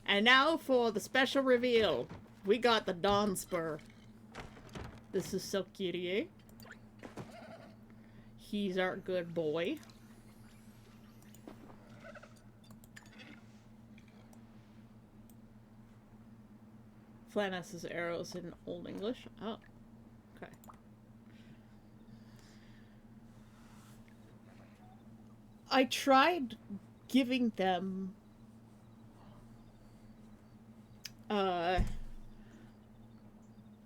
And now for the special reveal. We got the Dawn Spur. This is Selkirie. He's our good boy. Flanas's arrows in Old English. Oh, okay. I tried giving them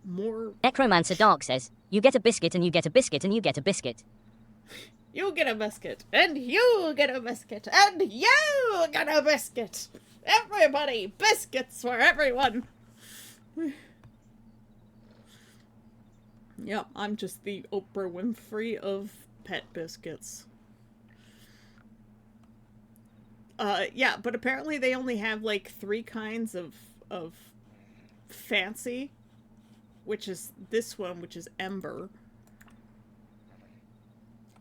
more. Necromancer Dark says, you get a biscuit and you get a biscuit and you get a biscuit. You get a biscuit, and you get a biscuit, and you get a biscuit. Everybody, biscuits for everyone. Yep, I'm just the Oprah Winfrey of pet biscuits. Yeah, but apparently they only have like 3 kinds of fancy, which is this one, which is Ember,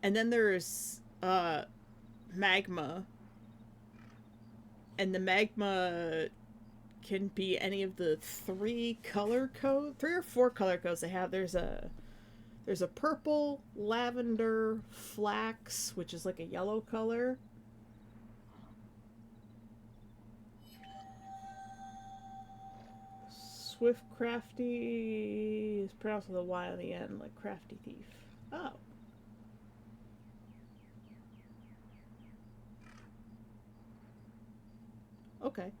And then there's magma. And the magma can be any of the three or four color codes they have. There's a purple, lavender, flax, which is like a yellow color. Swift Crafty is pronounced with a Y on the end, like Crafty Thief. Oh. Okay.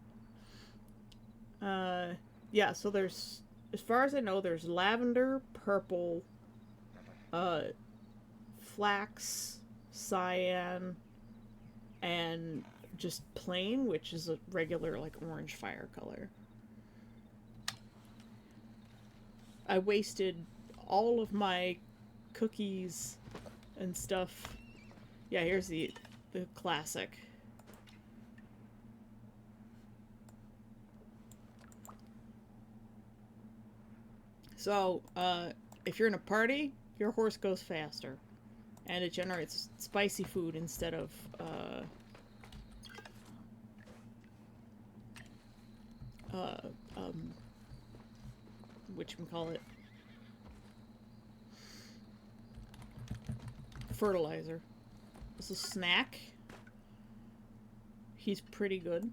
Yeah, so there's, as far as I know, there's lavender, purple, flax, cyan, and just plain, which is a regular, like, orange fire color. I wasted all of my cookies and stuff. Yeah, here's the classic. So, if you're in a party, your horse goes faster. And it generates spicy food instead of, whatchamacallit, fertilizer. This is Snack. He's pretty good.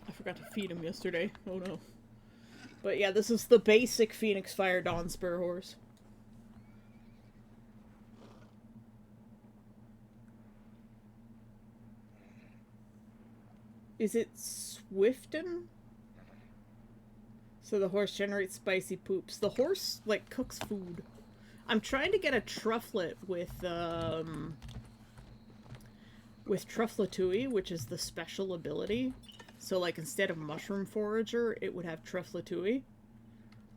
I forgot to feed him yesterday. Oh no. But yeah, this is the basic Phoenix Fire Dawn Spur horse. Is it Swifton? So the horse generates spicy poops. The horse, like, cooks food. I'm trying to get a trufflet with Truffletui, which is the special ability. So, like, instead of Mushroom Forager, it would have Truffletui.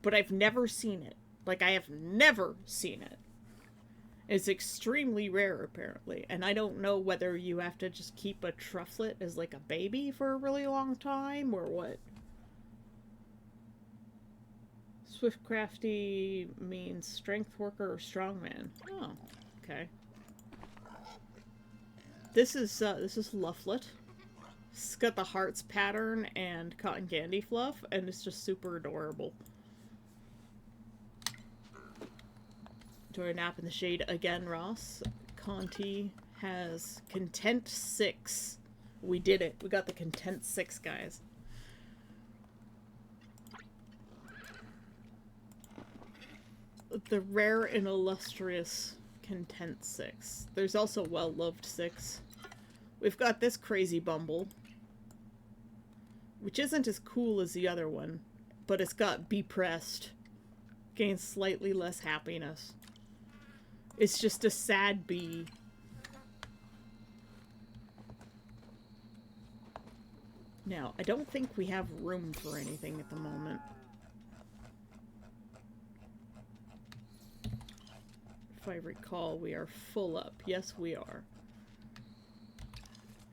But I've never seen it. Like, I have never seen it. It's extremely rare, apparently. And I don't know whether you have to just keep a trufflet as, like, a baby for a really long time, or what. Swift Crafty means strength worker or strongman. Oh, okay. This is Lufflet. It's got the hearts pattern and cotton candy fluff, and it's just super adorable. Enjoy a nap in the shade again, Ross. Conti has Content 6. We did it. We got the Content 6, guys. The rare and illustrious Content 6. There's also Well-Loved 6. We've got this crazy Bumble, which isn't as cool as the other one, but it's got Be Pressed. Gains slightly less happiness. It's just a sad bee. Now, I don't think we have room for anything at the moment. If I recall, we are full up. Yes, we are.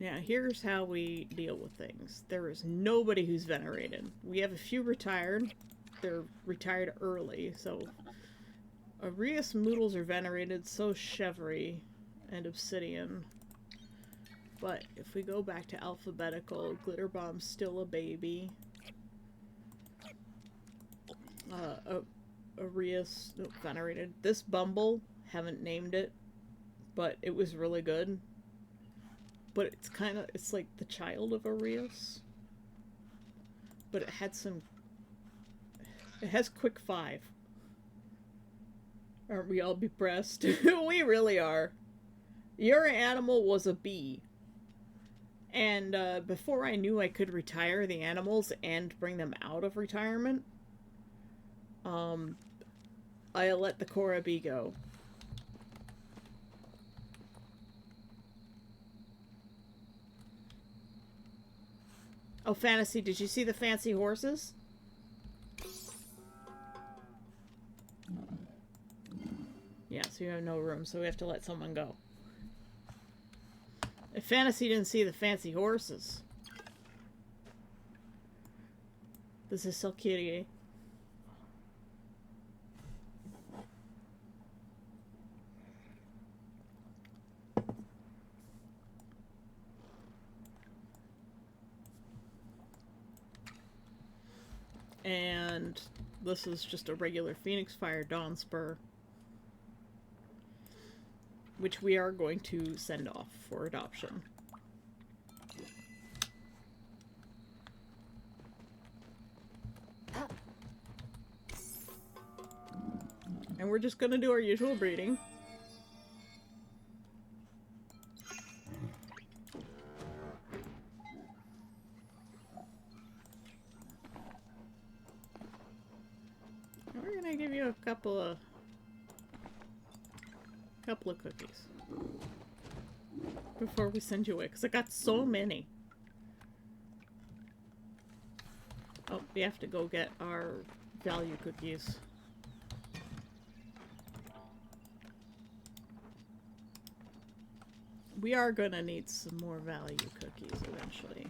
Now, here's how we deal with things. There is nobody who's venerated. We have a few retired. They're retired early, so... Arius Moodles are venerated, so Chevry and Obsidian. But if we go back to alphabetical, Glitterbomb's still a baby. Arius, no, venerated. This Bumble, haven't named it, but it was really good. But it's kind of, it's like the child of Arius. But it had some, it has quick 5. Aren't we all depressed? We really are. Your animal was a bee. And before I knew I could retire the animals and bring them out of retirement, I let the Cora bee go. Oh, Fantasy, did you see the fancy horses? Yes. Fantasy, we have no room, so we have to let someone go. If Fantasy didn't see the fancy horses. This is so kitty. And this is just a regular Phoenix Fire Dawn Spur, which we are going to send off for adoption. And we're just gonna do our usual breeding. We're gonna give you a couple of cookies before we send you away, because I got so many. Oh, we have to go get our value cookies. We are gonna need some more value cookies eventually.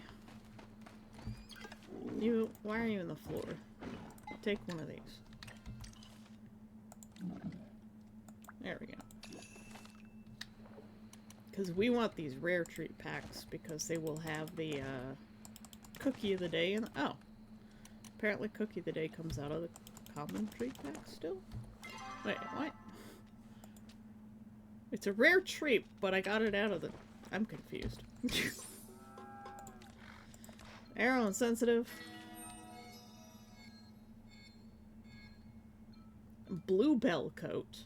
Why are you on the floor? Take one of these. There we go. Because we want these rare treat packs, because they will have the cookie of the day. And oh, apparently cookie of the day comes out of the common treat pack still? Wait, what? It's a rare treat, but I got it out of the... I'm confused. Arrow insensitive. Bluebell coat.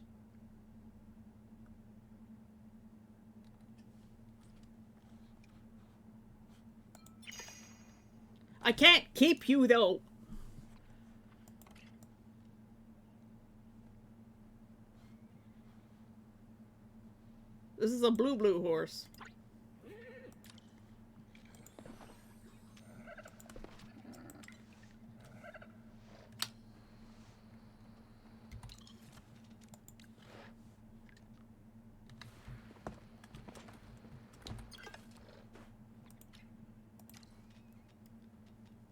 I can't keep you, though. This is a blue horse.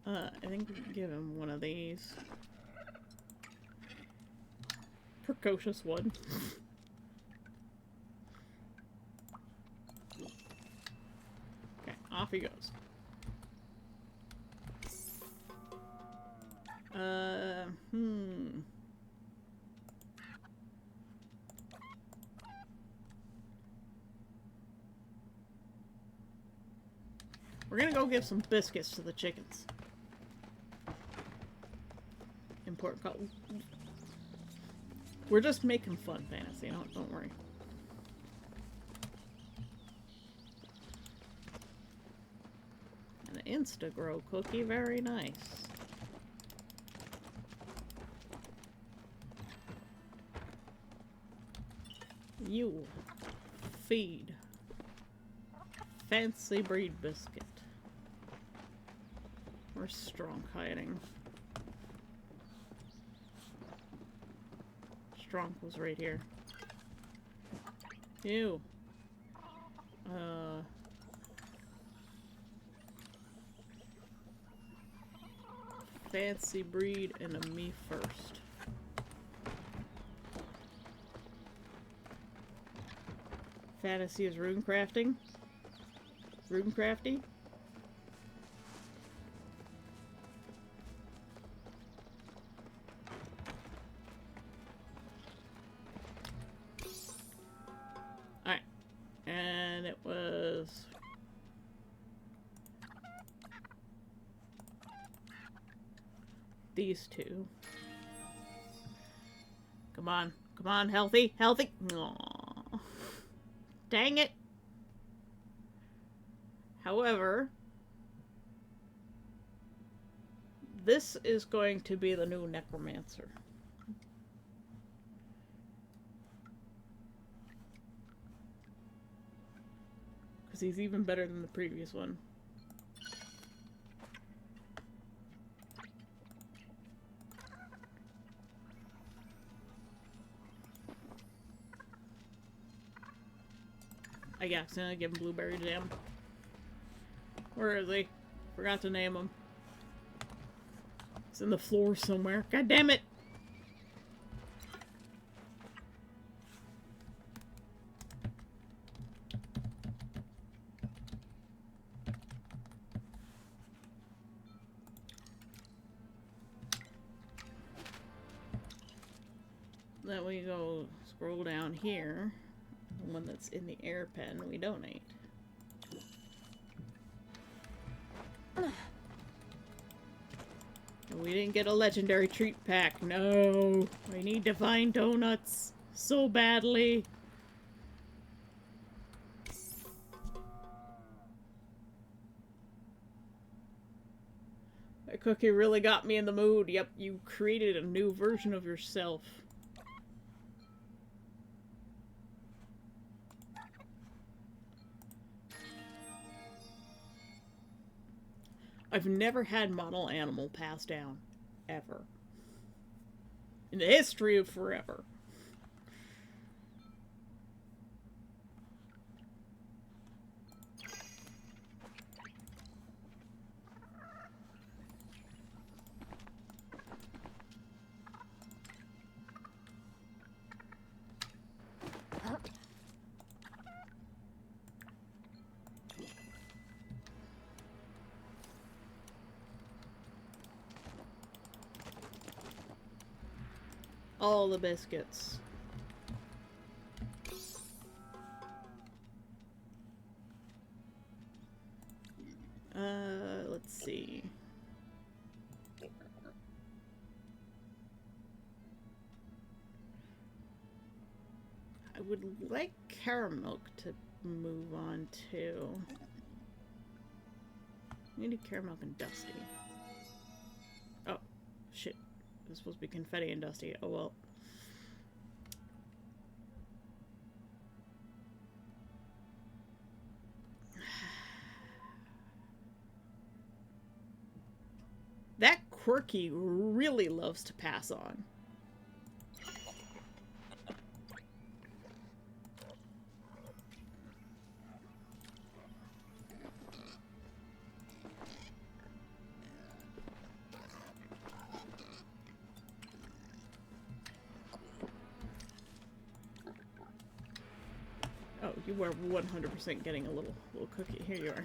I think we can give him one of these. Precocious one. Okay, off he goes. We're gonna go give some biscuits to the chickens. Important call. We're just making fun, Fantasy. Don't worry. An Instagrow cookie, very nice. You feed fancy breed biscuit. We're strong hiding. Strong was right here. Ew. Fancy breed and a me first. Fantasy is rune crafting. Rune crafty. Alright. And it was... these two. Come on. Come on, healthy. Healthy. Aww. Dang it. However, this is going to be the new Necromancer. Because he's even better than the previous one. I accidentally gave him Blueberry Jam. Where is he? Forgot to name him. It's in the floor somewhere. God damn it! Then we go scroll down here. The one that's in the air pen we donate. We didn't get a legendary treat pack. No. I need divine donuts so badly. That cookie really got me in the mood. Yep, you created a new version of yourself. I've never had model animal passed down. Ever. In the history of forever. All the biscuits. Let's see. I would like Caramilk to move on to. I need Caramilk and Dusty. Oh, shit. It's supposed to be Confetti and Dusty. Oh well. That Quirky really loves to pass on. Oh, you were 100% getting a little cookie. Here you are.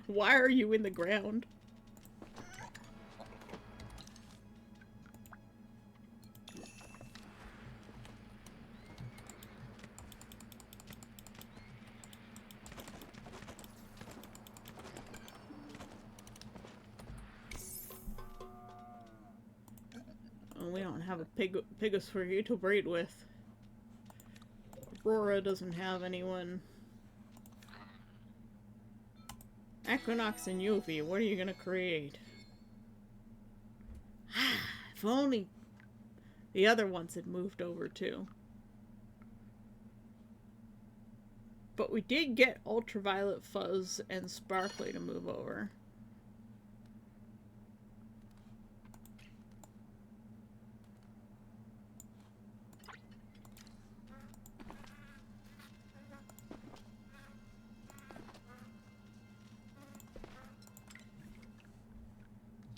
Why are you in the ground? Oh, we don't have a Pigus for you to breed with. Aurora doesn't have anyone. Equinox and Yuffie, what are you gonna create? If only the other ones had moved over too. But we did get Ultraviolet, Fuzz, and Sparkly to move over.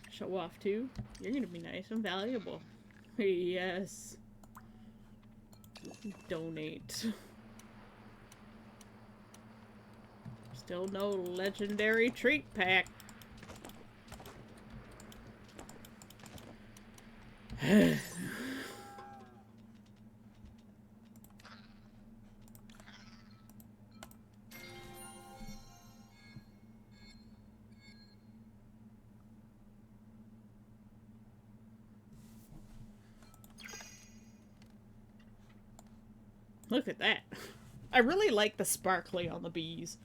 Show off too. You're gonna be nice and valuable. Yes. Donate. Still no legendary treat pack. Look at that. I really like the sparkly on the bees.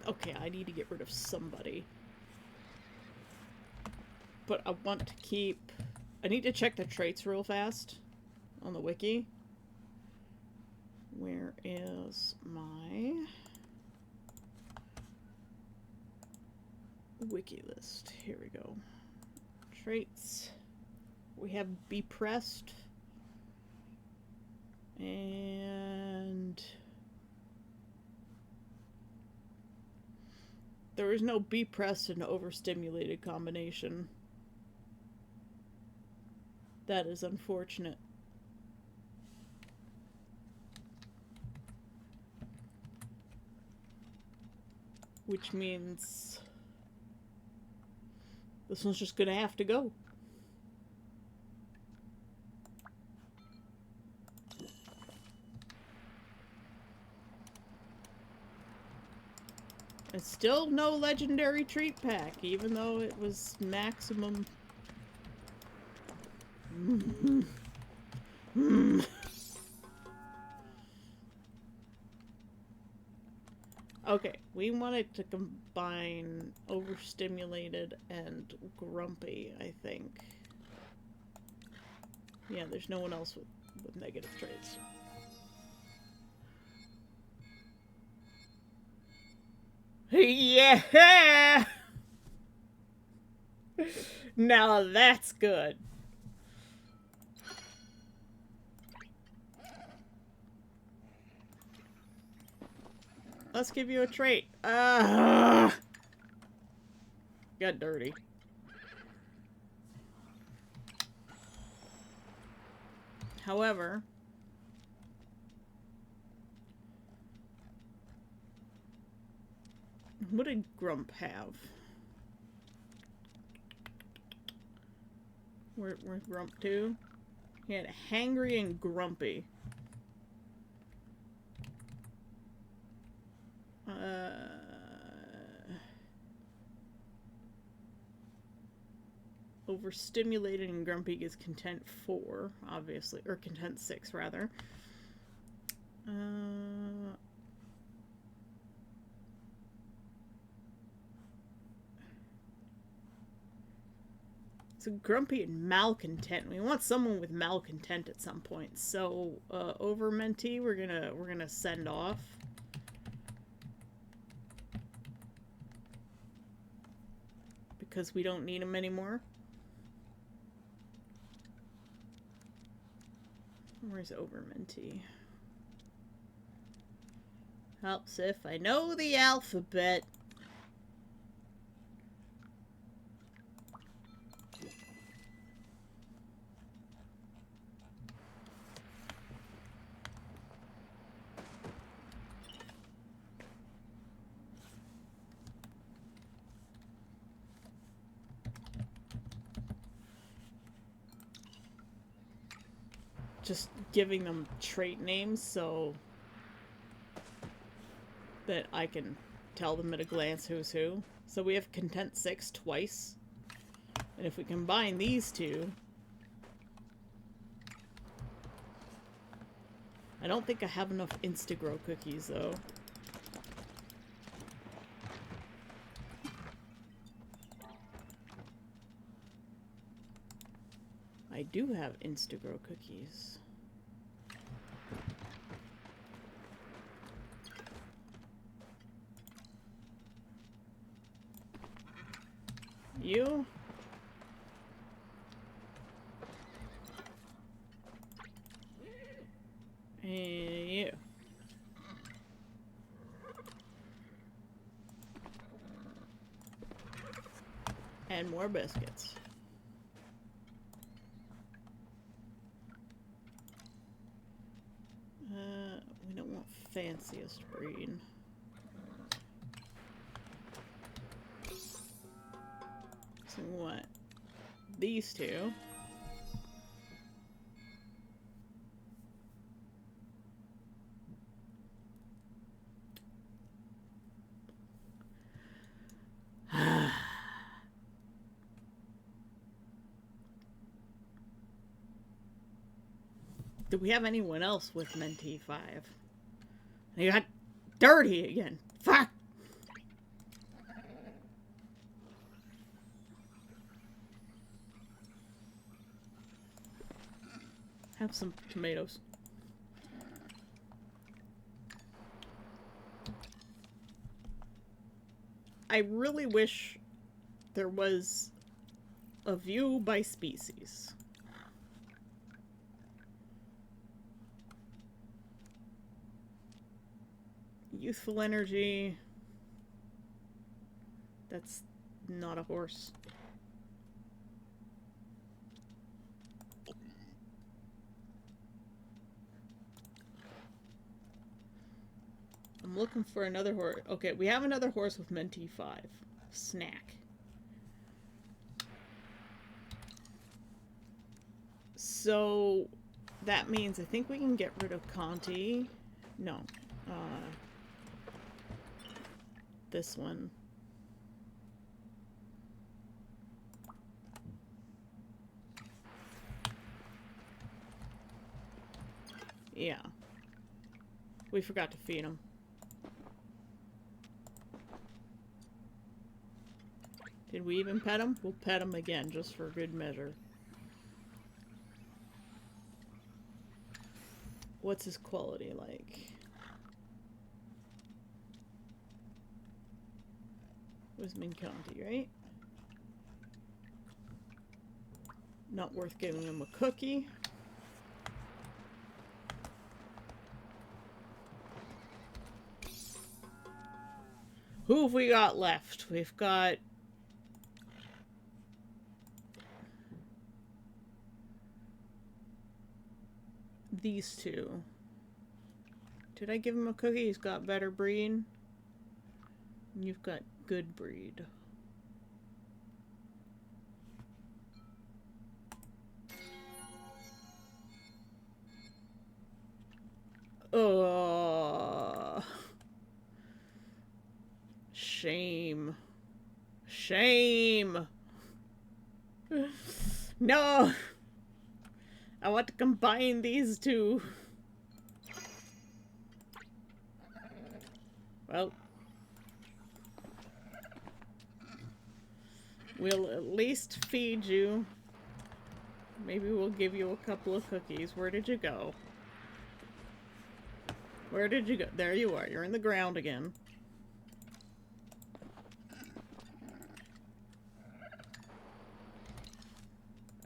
Okay, I need to get rid of somebody. But I want to keep I need to check the traits real fast on the wiki. Where is my wiki list? Here we go. Traits. We have Be Pressed. And there is no Be Pressed and Overstimulated combination. That is unfortunate. Which means this one's just gonna have to go. And still no legendary treat pack, even though it was maximum. Okay, we wanted to combine Overstimulated and Grumpy, I think. Yeah, there's no one else with negative traits. Yeah! Now that's good. Let's give you a trait. Got dirty. However, what did Grump have? Where's Grump 2? He had Hangry and Grumpy. Overstimulated and Grumpy is Content 4, obviously, or Content 6 rather. So Grumpy and Malcontent. We want someone with Malcontent at some point. So Over Mentee, we're gonna send off. Because we don't need him anymore. Where's Over Mentee? Helps if I know the alphabet. Just giving them trait names so that I can tell them at a glance who's who. So we have Content 6 twice. And if we combine these two... I don't think I have enough Instagrow cookies though. I do have Instagrow cookies. You? And you. And more biscuits. We don't want fanciest breed. So what? These two. Do we have anyone else with Mentee 5? They got dirty again. Fuck! Have some tomatoes. I really wish there was a view by species. Youthful energy. That's not a horse. I'm looking for another horse. Okay, we have another horse with Mentee 5. Snack. So that means I think we can get rid of Conti. No. This one. Yeah. We forgot to feed him. Did we even pet him? We'll pet him again, just for good measure. What's his quality like? It was Minconti, right? Not worth giving him a cookie. Who have we got left? We've got... these two. Did I give him a cookie? He's got better breed. And you've got good breed. Shame. Shame. No! I want to combine these two. Well. We'll at least feed you. Maybe we'll give you a couple of cookies. Where did you go? Where did you go? There you are. You're in the ground again.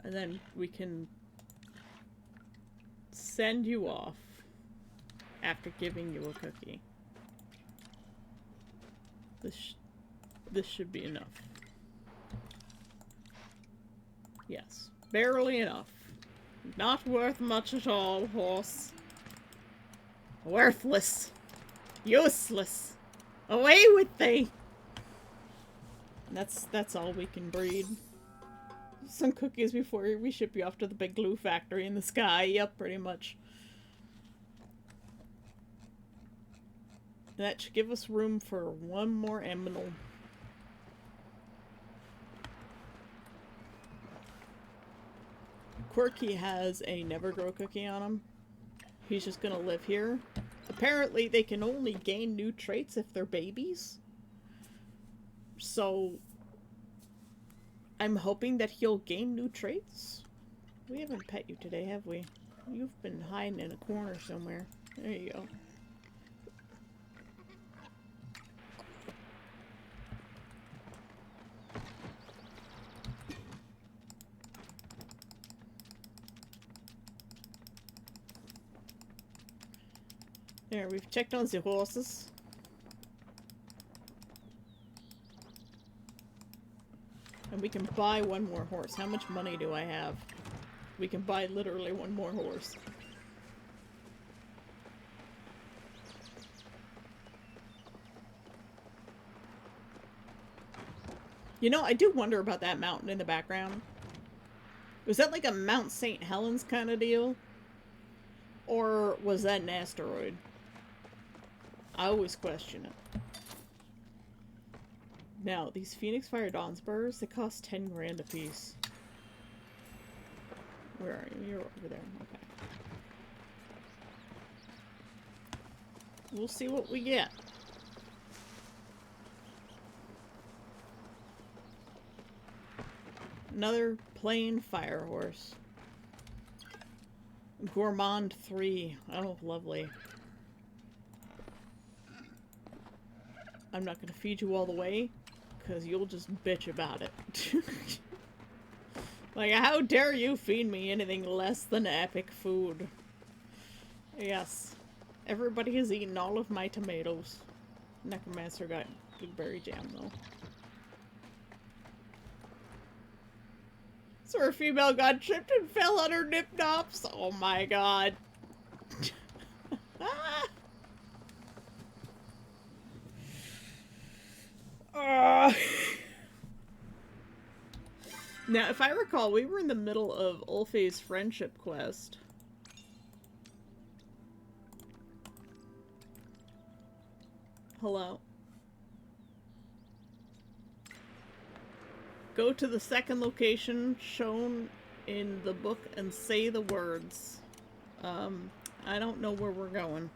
And then we can send you off after giving you a cookie. This should be enough. Yes, barely enough. Not worth much at all, horse. Worthless. Useless. Away with thee! That's all we can breed. Some cookies before we ship you off to the big glue factory in the sky. Yep, pretty much. That should give us room for one more eminal. Quirky has a never grow cookie on him. He's just gonna live here. Apparently they can only gain new traits if they're babies. So I'm hoping that he'll gain new traits. We haven't pet you today, have we? You've been hiding in a corner somewhere. There you go. There, we've checked on the horses. And we can buy one more horse. How much money do I have? We can buy literally one more horse. You know, I do wonder about that mountain in the background. Was that like a Mount St. Helens kind of deal? Or was that an asteroid? I always question it. Now, these Phoenix Fire Dawn spurs, they cost 10 grand a piece. Where are you? You're over there. Okay. We'll see what we get. Another plain fire horse. Gourmand 3. Oh, lovely. I'm not gonna feed you all the way, because you'll just bitch about it. Like, how dare you feed me anything less than epic food? Yes. Everybody has eaten all of my tomatoes. Necromancer got blueberry jam, though. So her female got tripped and fell on her nip-nops. Oh my god. Ah. Now, if I recall, we were in the middle of Ulfe's friendship quest. Hello? Go to the second location shown in the book and say the words. I don't know where we're going.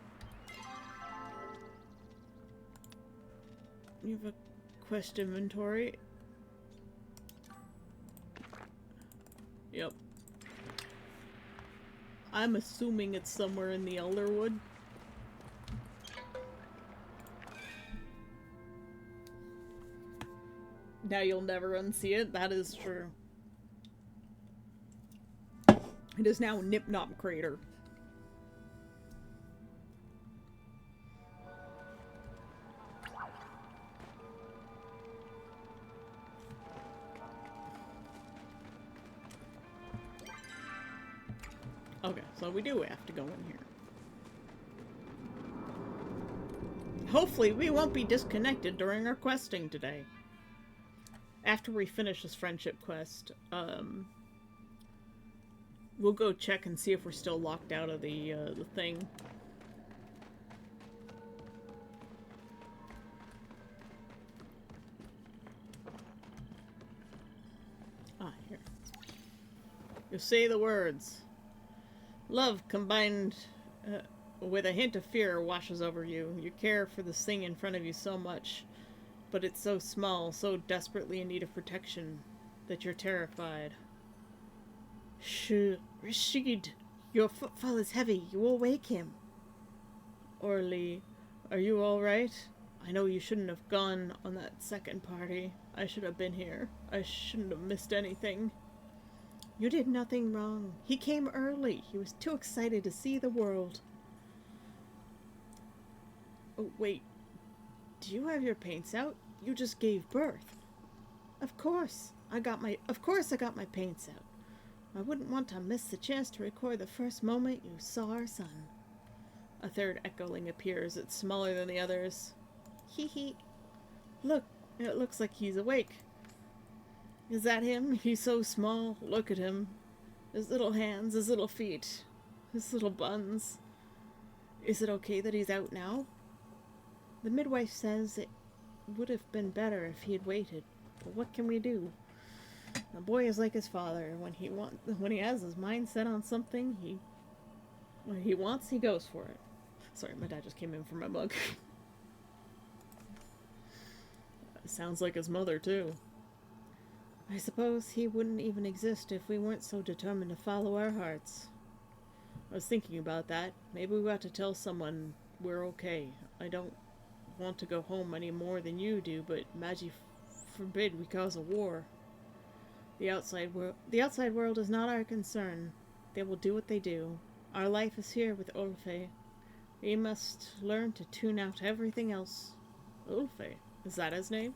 You have a quest inventory. Yep. I'm assuming it's somewhere in the Elderwood. Now you'll never unsee it. That is true. It is now Nip-Nop Crater. Okay, so we do have to go in here. Hopefully we won't be disconnected during our questing today. After we finish this friendship quest, we'll go check and see if we're still locked out of the thing. Ah, here. You say the words. Love combined with a hint of fear washes over you. You care for this thing in front of you so much, but it's so small, so desperately in need of protection, that you're terrified. Rashid, your footfall is heavy. You will wake him. Orly, are you alright? I know you shouldn't have gone on that second party. I should have been here. I shouldn't have missed anything. You did nothing wrong. He came early. He was too excited to see the world. Oh, wait. Do you have your paints out? You just gave birth. Of course I got my paints out. I wouldn't want to miss the chance to record the first moment you saw our son. A third echoing appears. It's smaller than the others. Hee hee. Look, it looks like he's awake. Is that him? He's so small. Look at him. His little hands, his little feet, his little buns. Is it okay that he's out now? The midwife says it would have been better if he had waited. But what can we do? The boy is like his father. When he has his mind set on something, what he wants, he goes for it. Sorry, my dad just came in for my mug. Sounds like his mother, too. I suppose he wouldn't even exist if we weren't so determined to follow our hearts. I was thinking about that. Maybe we ought to tell someone we're okay. I don't want to go home any more than you do, but Magi forbid we cause a war. The outside world is not our concern. They will do what they do. Our life is here with Ulfe. We must learn to tune out everything else. Ulfe? Is that his name?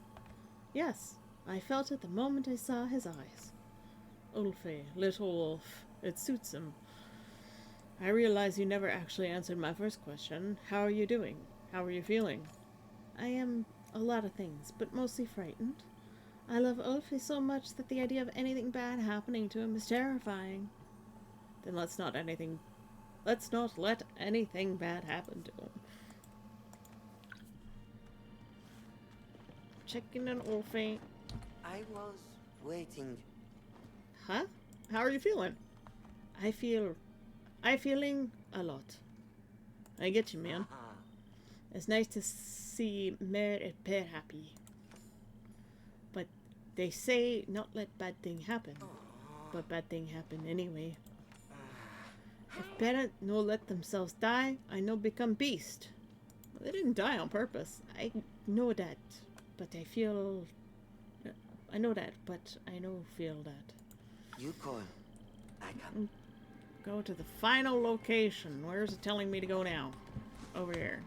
Yes. I felt it the moment I saw his eyes. Ulfe, little wolf. It suits him. I realize you never actually answered my first question. How are you doing? How are you feeling? I am a lot of things, but mostly frightened. I love Ulfe so much that the idea of anything bad happening to him is terrifying. Then let's not let anything bad happen to him. Checking in Ulfe. I was waiting. Huh? How are you feeling? I'm feeling a lot. I get you, man. It's nice to see Mère et Père happy. But they say not let bad thing happen. But bad thing happen anyway. Parent no let themselves die, I no become beast. Well, they didn't die on purpose. I know that, but I feel... I know that, but I no feel that. You call. I come. Go to the final location. Where's it telling me to go now? Over here.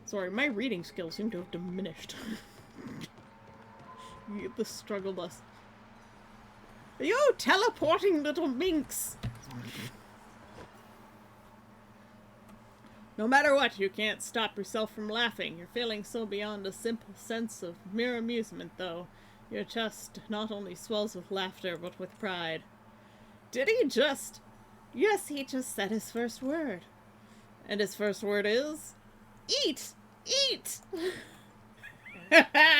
Sorry, my reading skills seem to have diminished. The struggle bus. You teleporting little minx! No matter what, you can't stop yourself from laughing. You're feeling so beyond a simple sense of mere amusement, though. Your chest not only swells with laughter, but with pride. Did he just... Yes, he just said his first word. And his first word is... Eat! Eat!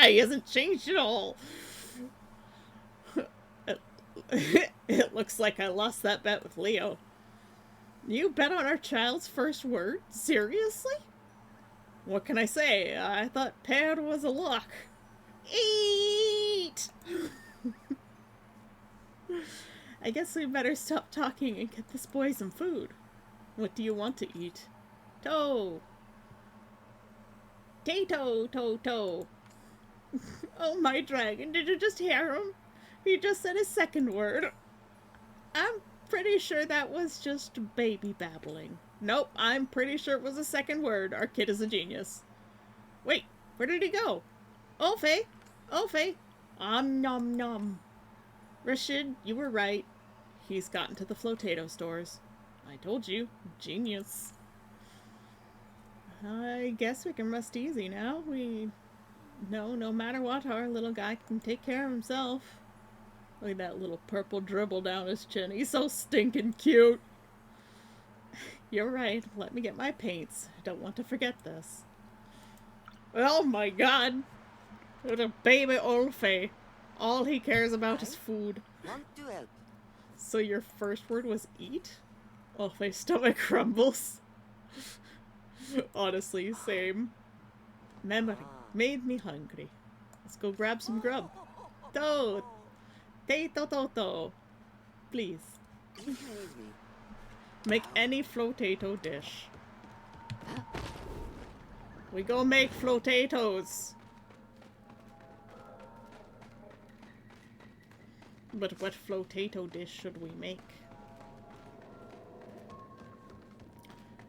He hasn't changed at all. It looks like I lost that bet with Leo. You bet on our child's first word? Seriously? What can I say? I thought Pad was a lock. Eat! I guess we better stop talking and get this boy some food. What do you want to eat? Toe! Tato, to. Oh, my dragon, did you just hear him? He just said his second word. I'm pretty sure that was just baby babbling. Nope, I'm pretty sure it was a second word. Our kid is a genius. Wait, where did he go? Olfe! Olfe! Nom nom. Rashid, you were right. He's gotten to the Flotato stores. I told you. Genius. I guess we can rest easy now. We know no matter what, our little guy can take care of himself. Look at that little purple dribble down his chin. He's so stinking cute. You're right. Let me get my paints. I don't want to forget this. Oh my god. Little baby Olfe. All he cares about is food. Want to help. So your first word was eat? Olfe's stomach crumbles. Honestly, same. Memory made me hungry. Let's go grab some grub. Toad! Tato. Please. If you need me. Make any flotato dish. We go make flotatoes. But what flotato dish should we make?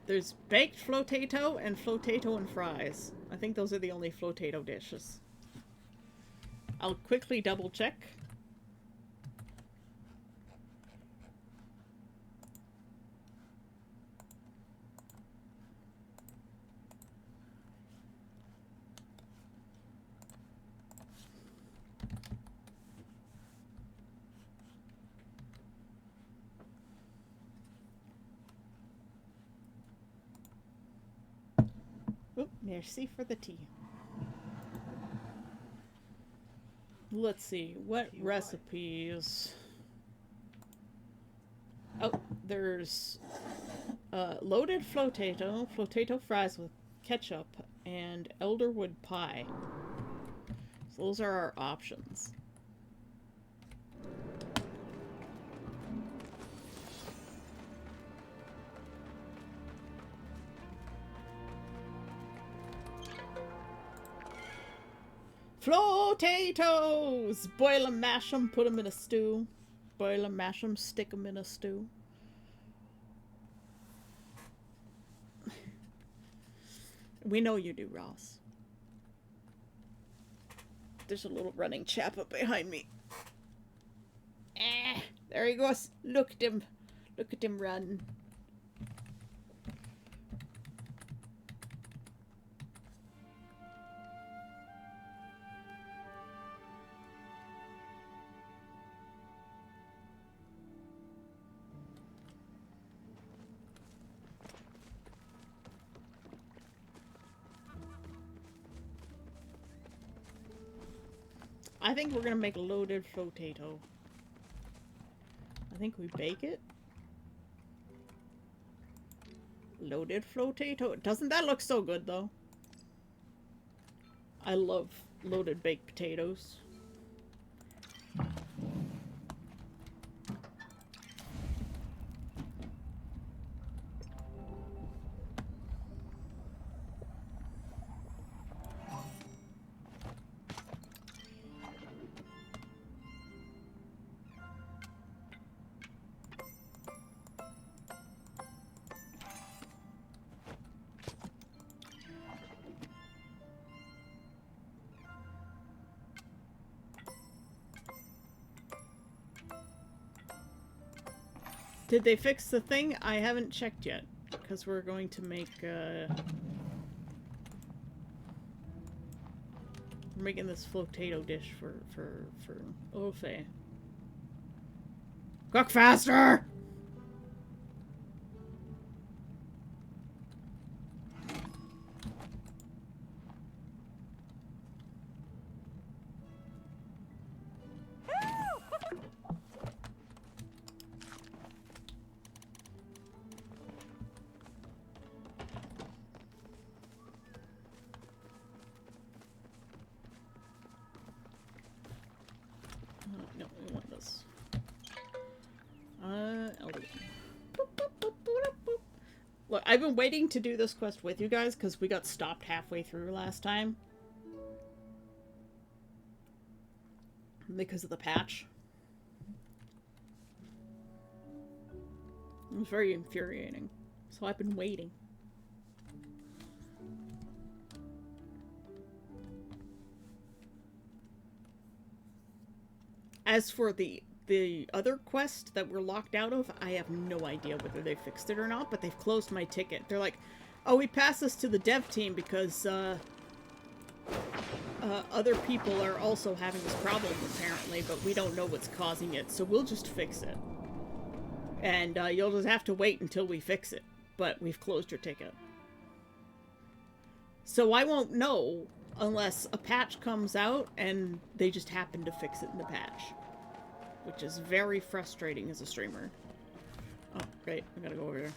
There's baked flotato and flotato and fries. I think those are the only flotato dishes. I'll quickly double check. Oh, merci for the tea. Let's see, what recipes? Oh, there's loaded flotato fries with ketchup, and elderwood pie. So those are our options. Flotatoes! Boil 'em, mash 'em, put 'em in a stew. Boil 'em, mash 'em, stick 'em in a stew. We know you do, Ross. There's a little running chap up behind me. There he goes. Look at him. Look at him run. I think we're gonna make a loaded flotato. I think we bake it. Loaded flotato. Doesn't that look so good though? I love loaded baked potatoes. Did they fix the thing? I haven't checked yet. Because we're going to make, we're making this flotato dish for Ulfe. Cook faster! No, we want this. Elder. Look, I've been waiting to do this quest with you guys because we got stopped halfway through last time. Because of the patch. It was very infuriating. So I've been waiting. As for the other quest that we're locked out of, I have no idea whether they fixed it or not, but they've closed my ticket. They're like, oh, we passed this to the dev team because other people are also having this problem apparently, but we don't know what's causing it, so we'll just fix it. And you'll just have to wait until we fix it, but we've closed your ticket. So I won't know unless a patch comes out and they just happen to fix it in the patch. Which is very frustrating as a streamer. Oh, great. I gotta go over there.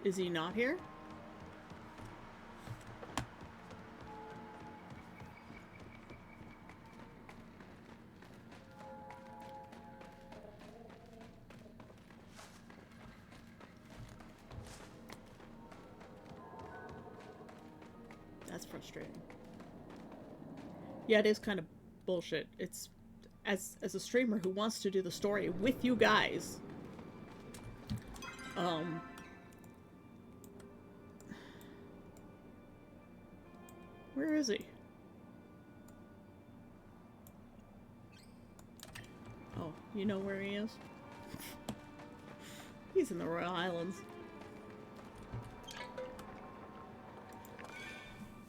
Is he not here? That's frustrating. Yeah, it is kind of bullshit. It's as a streamer who wants to do the story with you guys. Where is he? Oh, you know where he is? He's in the Royal Islands.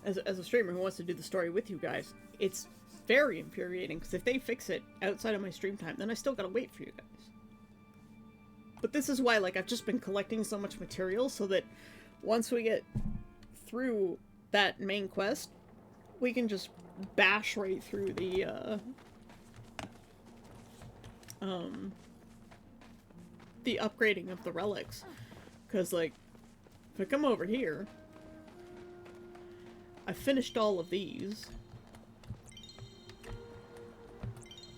As a streamer who wants to do the story with you guys, it's very infuriating, because if they fix it outside of my stream time, then I still gotta wait for you guys. But this is why, like, I've just been collecting so much material, so that once we get through that main quest, we can just bash right through the upgrading of the relics. Because, like, if I come over here, I finished all of these.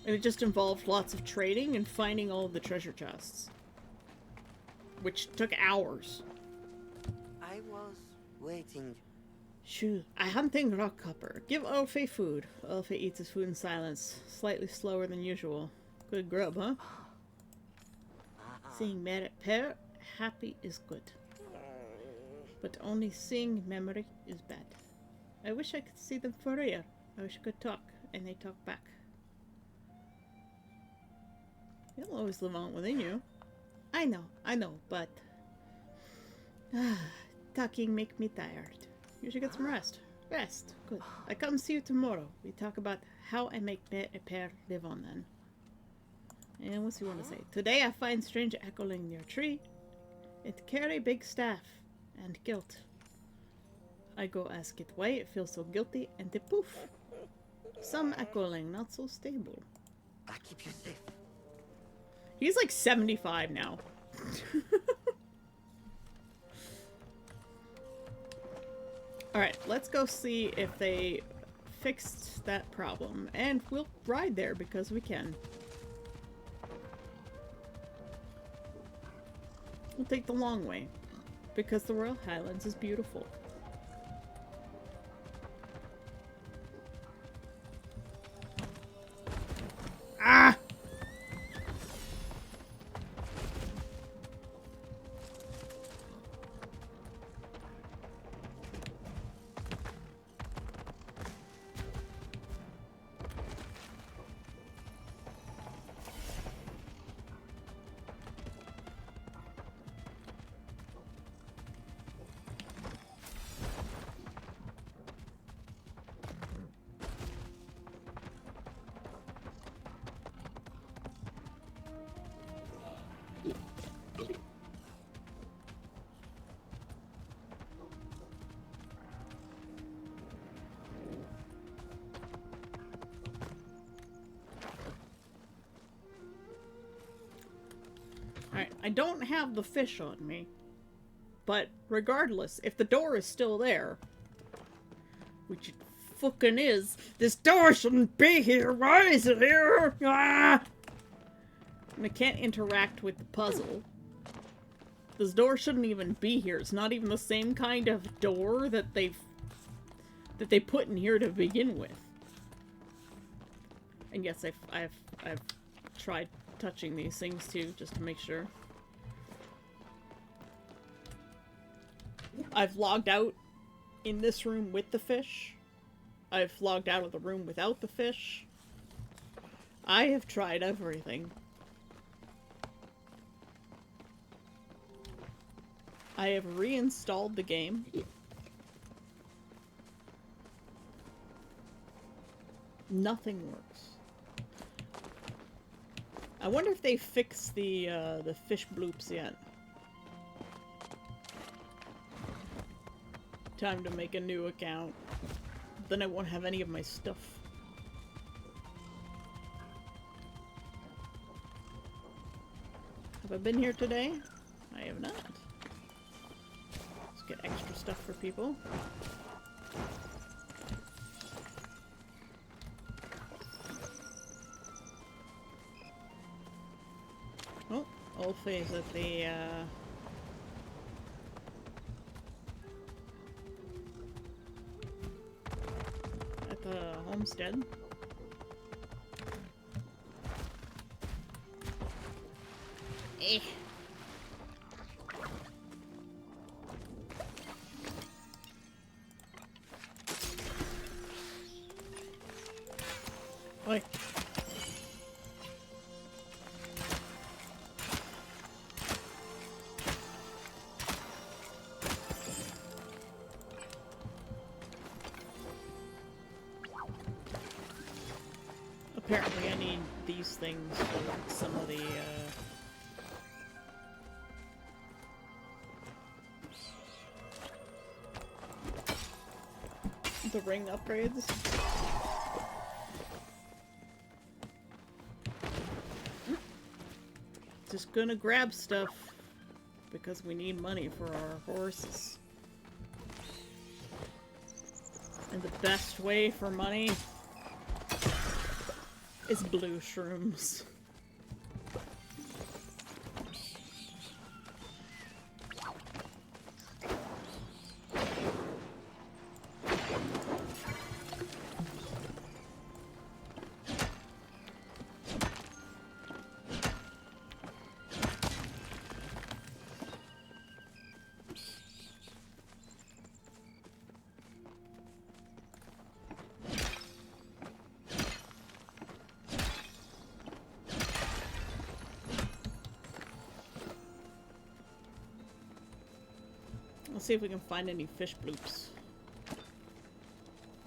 And it just involved lots of trading and finding all of the treasure chests. Which took hours. I was waiting. Shoo. I hunting rock copper. Give Ulfe food. Ulfe eats his food in silence. Slightly slower than usual. Good grub, huh? Seeing merit pair, happy is good. But only seeing memory is bad. I wish I could see them for real. I wish I could talk, and they talk back. They'll always live on within you. I know, but... talking make me tired. You should get some rest. Rest. Good. I come see you tomorrow. We talk about how I make a pair live on then. And what's he want to say? Today I find strange echoing near tree. It carry big staff and guilt. I go ask it why it feels so guilty, and it poof. Some echoing not so stable. I keep you safe. He's like 75 now. Alright, let's go see if they fixed that problem. And we'll ride there because we can. We'll take the long way. Because the Royal Highlands is beautiful. Ah! I don't have the fish on me. But regardless, if the door is still there, which it fucking is, this door shouldn't be here. Why is it here? Ah! And I can't interact with the puzzle. This door shouldn't even be here. It's not even the same kind of door that they put in here to begin with. And yes, I've tried touching these things too, just to make sure. I've logged out in this room with the fish. I've logged out of the room without the fish. I have tried everything. I have reinstalled the game. Nothing works. I wonder if they fixed the fish bloops yet. Time to make a new account. Then I won't have any of my stuff. Have I been here today? I have not. Let's get extra stuff for people. Oh, Ulfe's at the homestead. Eh. Oi. Apparently I need these things for some of the, ring upgrades. Just gonna grab stuff because we need money for our horses. And the best way for money is blue shrooms. Let's see if we can find any fish bloops.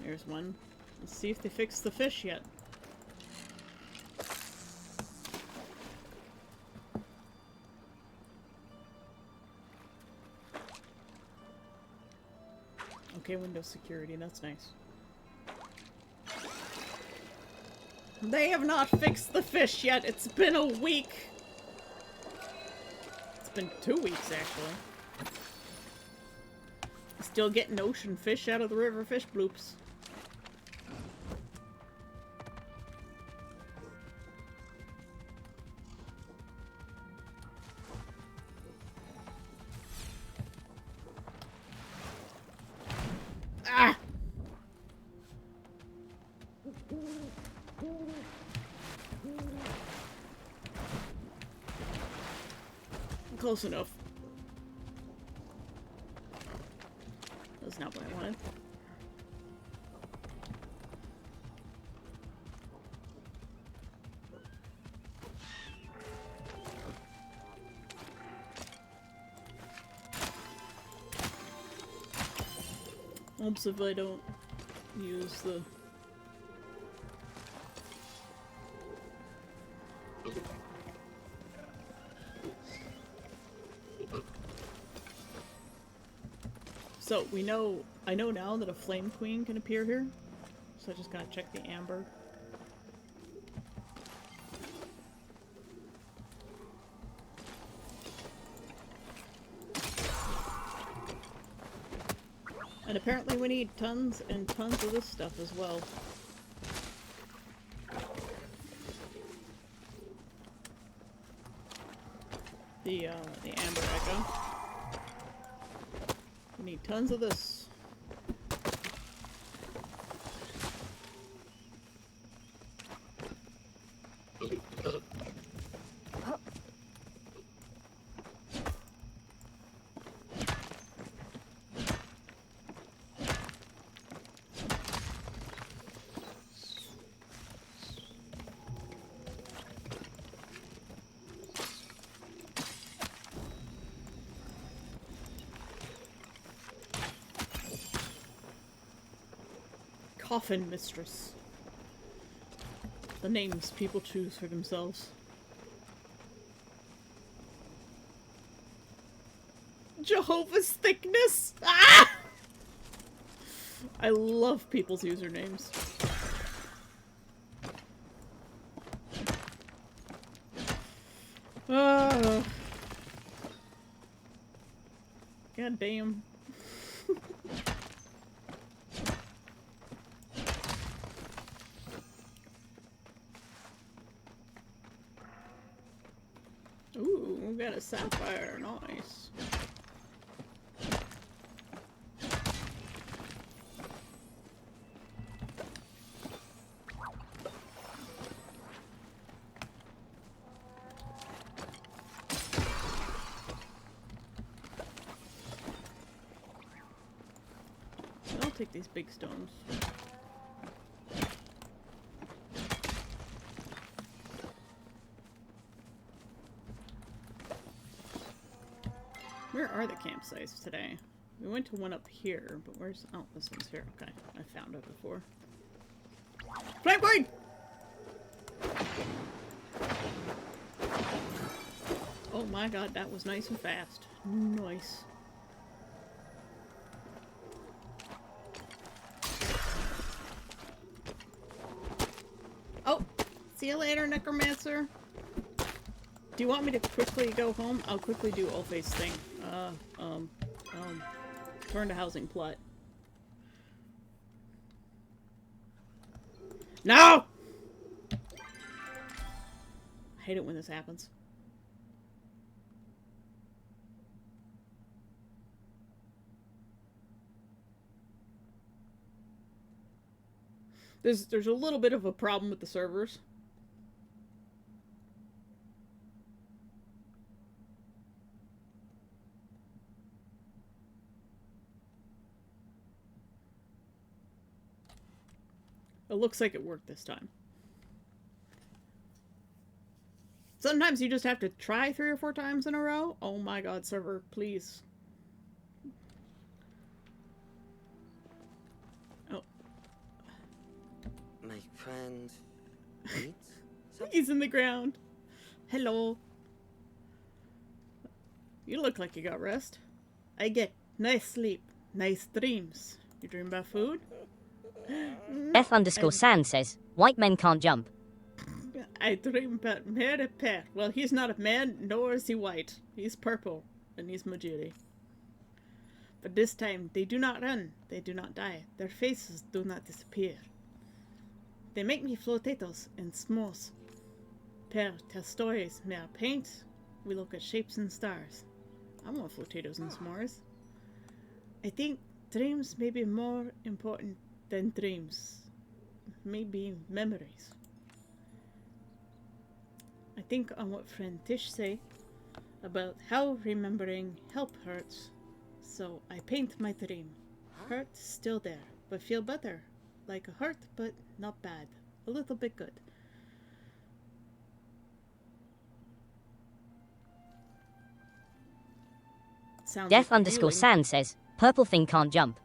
There's one. Let's see if they fixed the fish yet. Okay, Windows security, that's nice. They have not fixed the fish yet. It's been a week. It's been 2 weeks, actually. Still getting ocean fish out of the river fish bloops. Ah! Close enough. That's not what I wanted. Oops, if I don't use the... So, I know now that a Flame Queen can appear here. So I just gotta check the amber. And apparently we need tons and tons of this stuff as well. The Amber Echo. We need tons of this. Coffin Mistress. The names people choose for themselves. Jehovah's Thickness! Ah! I love people's usernames. God damn. Ooh, we got a sapphire. Nice. I'll take these big stones. Where are the campsites today? We went to one up here, but where's... Oh, this one's here. Okay, I found it before. Flame blade! Oh my god, that was nice and fast. Nice. Oh! See you later, Necromancer! Do you want me to quickly go home? I'll quickly do Ulface's thing. Turn to housing plot. No! I hate it when this happens. There's a little bit of a problem with the servers. It looks like it worked this time. Sometimes you just have to try 3 or 4 times in a row. Oh my god, server, please. Oh. My friend needs something? He's in the ground. Hello. You look like you got rest. I get nice sleep, nice dreams. You dream about food? F_San says, white men can't jump. I dream about Mary Pat. Well, he's not a man, nor is he white. He's purple, and he's Majiri. But this time, they do not run. They do not die. Their faces do not disappear. They make me flotatoes and s'mores. Per tell stories, may I paint? We look at shapes and stars. I want flotatoes and s'mores. I think dreams may be more important than dreams. Maybe memories. I think on what friend Tish say about how remembering help hurts. So I paint my dream. Hurt still there, but feel better. Like a hurt, but not bad. A little bit good. Sounds like feeling. F_San says, purple thing can't jump.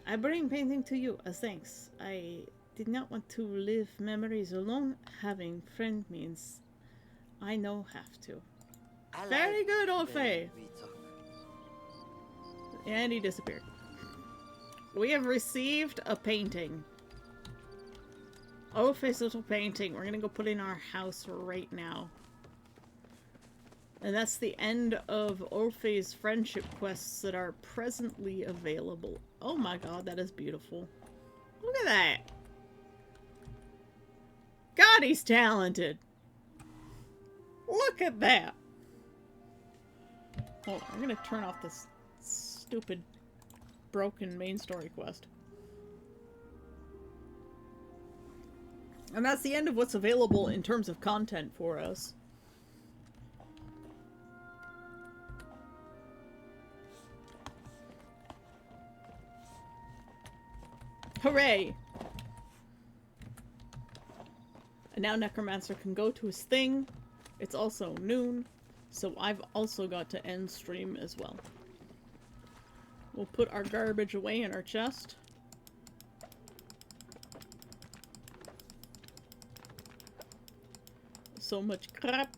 I bring painting to you as thanks. I did not want to live memories alone. Having friend means I know have to. I Very like good, when Orphe. we talk. And he disappeared. We have received a painting. Orphe's little painting. We're gonna go put it in our house right now. And that's the end of Orphe's friendship quests that are presently available. Oh my god, that is beautiful. Look at that. God, he's talented. Look at that. Hold on, I'm gonna turn off this stupid broken main story quest. And that's the end of what's available in terms of content for us. Hooray! And now Necromancer can go to his thing. It's also noon, so I've also got to end stream as well. We'll put our garbage away in our chest. So much crap.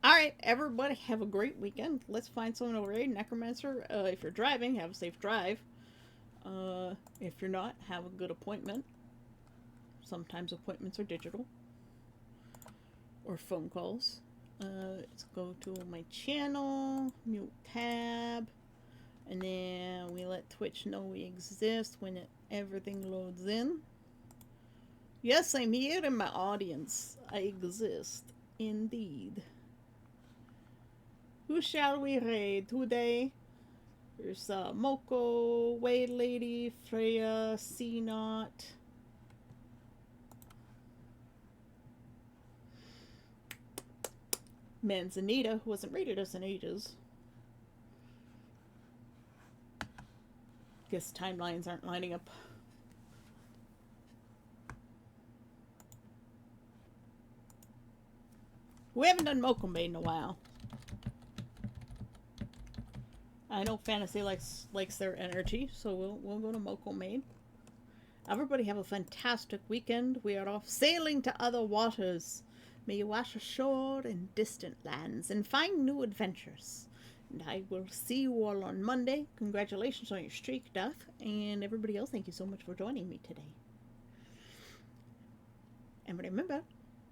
Alright, everybody have a great weekend. Let's find someone to raid. Necromancer, if you're driving, have a safe drive. If you're not, have a good appointment. Sometimes appointments are digital. Or phone calls. Let's go to my channel, mute tab, and then we let Twitch know we exist when everything loads in. Yes, I'm here in my audience. I exist, indeed. Who shall we raid today? There's Moko, Wade Lady, Freya, C-Not. Manzanita, who hasn't raided us in ages. Guess timelines aren't lining up. We haven't done Moko Maid in a while. I know Fantasy likes their energy, so we'll go to Moko Maid. Everybody have a fantastic weekend. We are off sailing to other waters. May you wash ashore in distant lands and find new adventures. And I will see you all on Monday. Congratulations on your streak, Duff. And everybody else, thank you so much for joining me today. And remember,